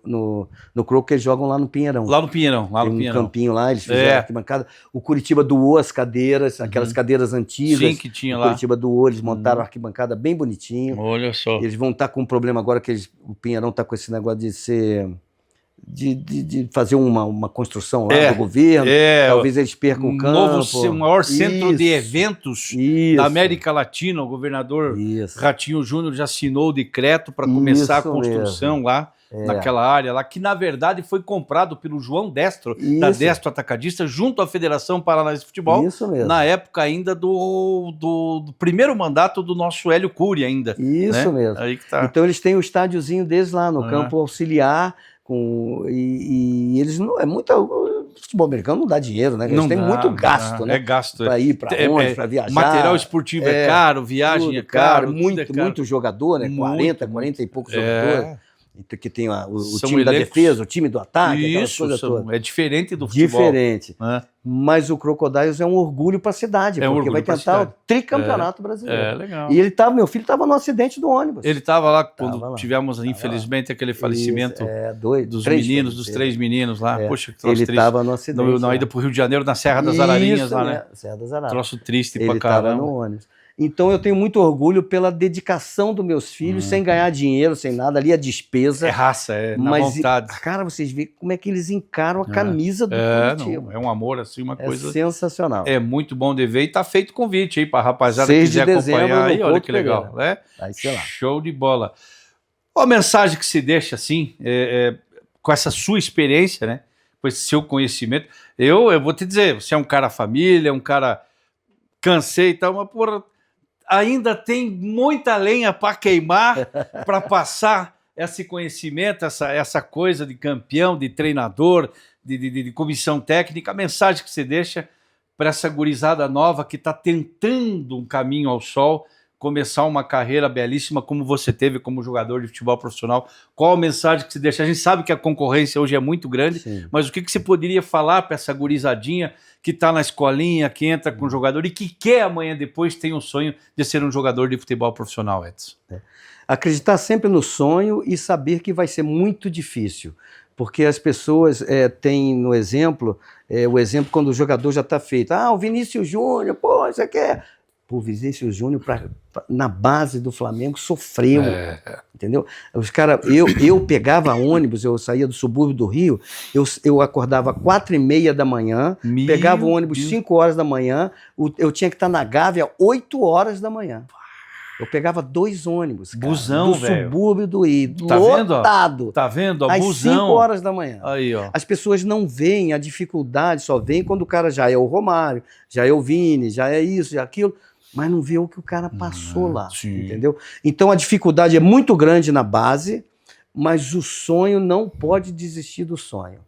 porque eles jogam lá no Pinheirão. Lá no Pinheirão. Tem um campinho lá, eles fizeram arquibancada. O Curitiba doou as cadeiras, aquelas cadeiras antigas. Sim, que tinha lá. O Curitiba doou, eles montaram a arquibancada bem bonitinho. Olha só. Eles vão estar com um problema agora, que o Pinheirão está com esse negócio de ser... De fazer uma construção lá do governo, talvez eles percam o campo. O maior centro de eventos da América Latina, o governador Ratinho Júnior já assinou o decreto para começar a construção lá, naquela área lá, que na verdade foi comprado pelo João Destro, da Destro Atacadista, junto à Federação Paranaense de Futebol, na época ainda do primeiro mandato do nosso Hélio Cury ainda. Isso mesmo. Aí que tá. Então eles têm o estádiozinho deles lá no campo auxiliar, e eles não é muito. O futebol americano não dá dinheiro, né? Eles têm muito gasto, né? É gasto. Para ir para onde, para viajar. Material esportivo é caro, viagem é caro. Muito jogador, né? 40 e poucos jogadores. Então, que tem o São time da elencos. defesa, o time do ataque, aquelas Isso, coisas todas. é diferente do futebol. Diferente. Né? Mas o Crocodiles é um orgulho para a cidade, É um porque vai orgulho pra tentar o cidade. tricampeonato brasileiro. É, legal. E meu filho estava no acidente do ônibus. Ele estava lá quando Tava lá. tivemos, infelizmente, aquele falecimento dos três meninos, dos faleceram. 3 meninos lá. É, Poxa, que troço ele triste. estava no acidente. Na ida para o Rio de Janeiro, na Serra das Ararinhas lá, né? Serra das Araras. Troço triste Ele pra estava caramba. no ônibus. Então eu tenho muito orgulho pela dedicação dos meus filhos, sem ganhar dinheiro, sem nada, ali a despesa. É raça, é na mas, vontade. cara, vocês veem como é que eles encaram a camisa do Curitiba. É um amor, assim, uma coisa... Sensacional. É muito bom de ver e tá feito convite aí pra rapaziada que 6 de quiser dezembro, acompanhar aí, no olha Couto que legal, Pereira. né? Aí, sei lá. Show de bola. Uma mensagem que se deixa assim, com essa sua experiência, né? Com esse seu conhecimento. Eu vou te dizer, você é um cara família, um cara cansei e tal, mas porra, ainda tem muita lenha para queimar, para passar esse conhecimento, essa coisa de campeão, de treinador, de comissão técnica, a mensagem que você deixa para essa gurizada nova que está tentando um caminho ao sol, começar uma carreira belíssima como você teve como jogador de futebol profissional. Qual a mensagem que você deixa? A gente sabe que a concorrência hoje é muito grande, Sim. mas o que você poderia falar para essa gurizadinha que está na escolinha, que entra com jogador e que quer amanhã depois, tem um sonho de ser um jogador de futebol profissional, Edson? Acreditar sempre no sonho e saber que vai ser muito difícil. Porque as pessoas têm no exemplo, o exemplo quando o jogador já está feito. O Vinícius Júnior, pô, isso aqui é... O Vinícius Júnior, na base do Flamengo, sofreu, entendeu? Os cara, eu pegava ônibus, eu saía do subúrbio do Rio, eu acordava 4h30 da manhã, pegava o ônibus 5 horas da manhã, eu tinha que estar na Gávea 8 horas da manhã. Eu pegava 2 ônibus, cara, busão, do velho. subúrbio do Rio, Tá lotado. Vendo? Tá vendo? Às Busão. 5 horas da manhã. Aí, ó. As pessoas não veem a dificuldade, só veem quando o cara já é o Romário, já é o Vini, já é isso, já é aquilo, mas não vê o que o cara passou lá, sim. entendeu? Então a dificuldade é muito grande na base, mas o sonho não pode desistir do sonho.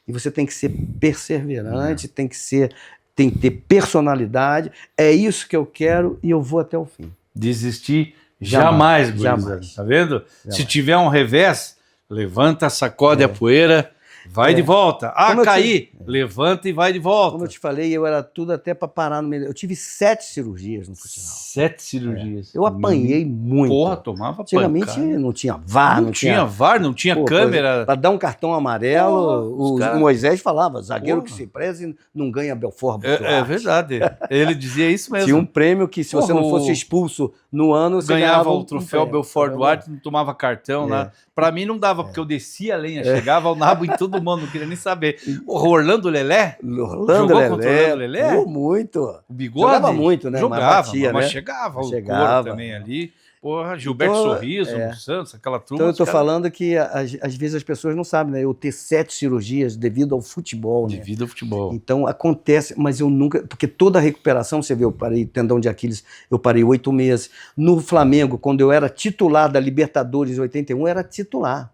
E você tem que ser perseverante, tem que ter personalidade, é isso que eu quero e eu vou até o fim. Desistir jamais, jamais. Tá vendo? Jamais. Se tiver um revés, levanta, sacode a popoeira, vai de volta. Cair, levanta e vai de volta. Como eu te falei, eu era tudo até para parar no meio. Eu tive 7 cirurgias no futsal. 7 cirurgias. Eu apanhei muito. Porra, tomava Antigamente pancada. não tinha VAR, Não tinha VAR, não tinha câmera. Para dar um cartão amarelo, o Moisés falava, zagueiro Porra. que se preze não ganha Belfort. É verdade. Ele dizia isso mesmo. Tinha um prêmio que se você não fosse expulso no ano, você ganhava ganhava o troféu Belfort Duarte, não tomava cartão, né? Pra mim não dava, porque eu descia a lenha, chegava ao nabo em todo mundo, não queria nem saber. O Orlando Lelé? Orlando Jogou contra o Orlando Lelé? Muito. O Bigode? Jogava muito, né? Jogava, batia, mas né? chegava. Chegava. O Coro também ali. Porra, Gilberto Então, Sorriso, Santos, aquela turma. Então eu tô cara... falando que às vezes as pessoas não sabem, né? Eu ter 7 cirurgias devido ao futebol, né? Devido ao futebol. Então acontece, mas eu nunca... Porque toda a recuperação, você vê, eu parei tendão de Aquiles, eu parei 8 meses. No Flamengo, quando eu era titular da Libertadores em 81, eu era titular.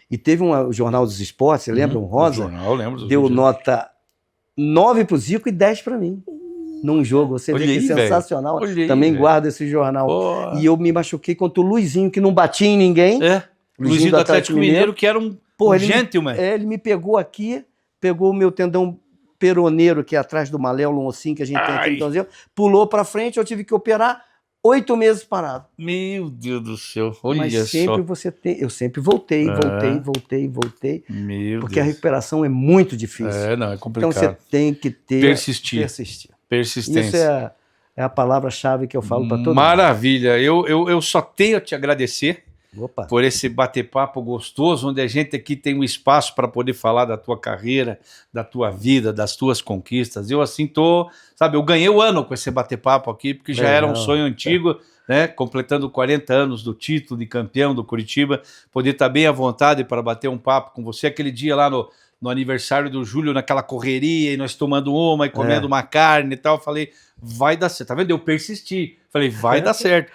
E teve o Jornal dos Esportes, você lembra? Um Rosa? Jornal, lembro. Deu nota 9 pro Zico e 10 para mim. Num jogo, você vê que é sensacional. Também guardo esse jornal. Porra. E eu me machuquei contra o Luizinho, que não batia em ninguém. Luizinho do Atlético Mineiro, que era um gentleman. Ele me pegou aqui, pegou o meu tendão peroneiro, que é atrás do maléolo, um ossinho que a gente tem aqui no tendãozinho, pulou para frente, eu tive que operar 8 meses parado. Meu Deus do céu, olha Mas só. sempre eu sempre voltei. Meu porque Deus. A recuperação é muito difícil. Não, é complicado. Então você tem que ter... Persistir. Persistência. Isso é a palavra-chave que eu falo para todo mundo. Maravilha. Eu só tenho a te agradecer Opa. por esse bate-papo gostoso, onde a gente aqui tem um espaço para poder falar da tua carreira, da tua vida, das tuas conquistas. Eu assim eu ganhei o ano com esse bate-papo aqui, porque já era um sonho antigo, né? Completando 40 anos do título de campeão do Curitiba, poder estar bem à vontade para bater um papo com você. Aquele dia lá no aniversário do Júlio, naquela correria, e nós tomando uma e comendo uma carne e tal, eu falei, vai dar certo, tá vendo? Eu persisti, falei, vai dar certo,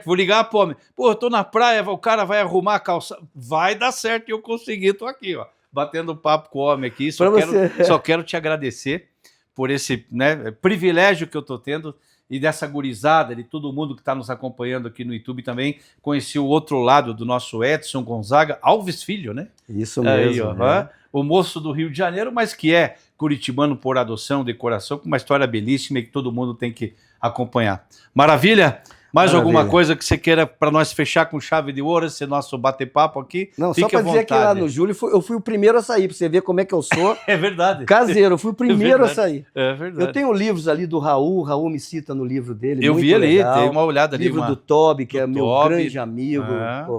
vou ligar a Pome, eu tô na praia, o cara vai arrumar a calça, vai dar certo, e eu consegui, tô aqui, ó, batendo papo com o homem aqui, só quero te agradecer por esse, né, privilégio que eu estou tendo e dessa gurizada, de todo mundo que está nos acompanhando aqui no YouTube também. Conheci o outro lado do nosso Edson Gonzaga Alves Filho, né? Isso mesmo. Aí, ó, né? O moço do Rio de Janeiro, mas que é curitibano por adoção, decoração, com uma história belíssima e que todo mundo tem que acompanhar. Maravilha? Mais alguma coisa que você queira para nós fechar com chave de ouro, esse nosso bater-papo aqui? Não, Fique só para dizer que lá no Júlio eu fui o primeiro a sair, para você ver como é que eu sou. É verdade. Caseiro, eu fui o primeiro a sair. É verdade. Eu tenho livros ali do Raul, o Raul me cita no livro dele. Eu muito vi ali, legal. dei uma olhada ali. Livro do Toby, que é do meu Toby. grande amigo,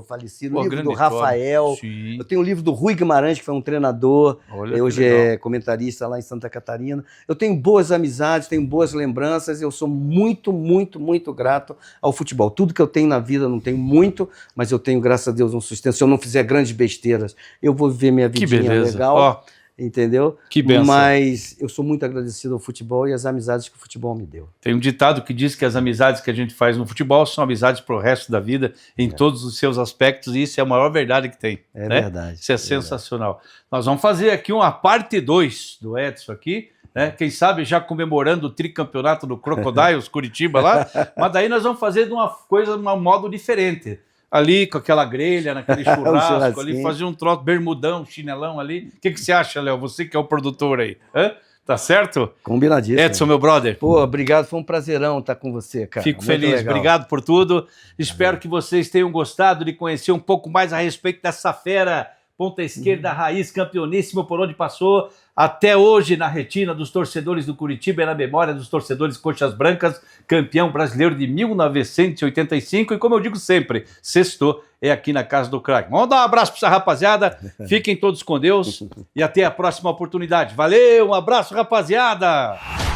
falecido. O livro do grande Rafael. Sim. Eu tenho o livro do Rui Guimarães, que foi um treinador. Olha, Hoje é comentarista lá em Santa Catarina. Eu tenho boas amizades, tenho boas lembranças. Eu sou muito, muito, muito grato ao futebol. Tudo que eu tenho na vida, não tenho muito, mas eu tenho, graças a Deus, um sustento. Se eu não fizer grandes besteiras, eu vou viver minha vidinha legal. Ó, entendeu? Que benção. Mas eu sou muito agradecido ao futebol e às amizades que o futebol me deu. Tem um ditado que diz que as amizades que a gente faz no futebol são amizades para o resto da vida, em todos os seus aspectos, e isso é a maior verdade que tem. É né? verdade. Isso é sensacional. Nós vamos fazer aqui uma parte 2 do Edson aqui, né? Quem sabe já comemorando o tricampeonato do Crocodiles Curitiba lá, mas daí nós vamos fazer de uma coisa, de um modo diferente. Ali com aquela grelha, naquele churrasco ali, fazer um troço, bermudão, chinelão ali. O que você acha, Léo? Você que é o produtor aí. Hã? Tá certo? Combinadíssimo. Edson, meu brother. Pô, obrigado, foi um prazerão estar com você, cara. Fico muito feliz, legal. Obrigado por tudo. Espero que vocês tenham gostado de conhecer um pouco mais a respeito dessa fera, ponta esquerda, raiz, campeoníssimo por onde passou. Até hoje, na retina dos torcedores do Curitiba e na memória dos torcedores Coxas Brancas, campeão brasileiro de 1985. E como eu digo sempre, sextou é aqui na Casa do Craque. Vamos dar um abraço para essa rapaziada. Fiquem todos com Deus e até a próxima oportunidade. Valeu, um abraço, rapaziada!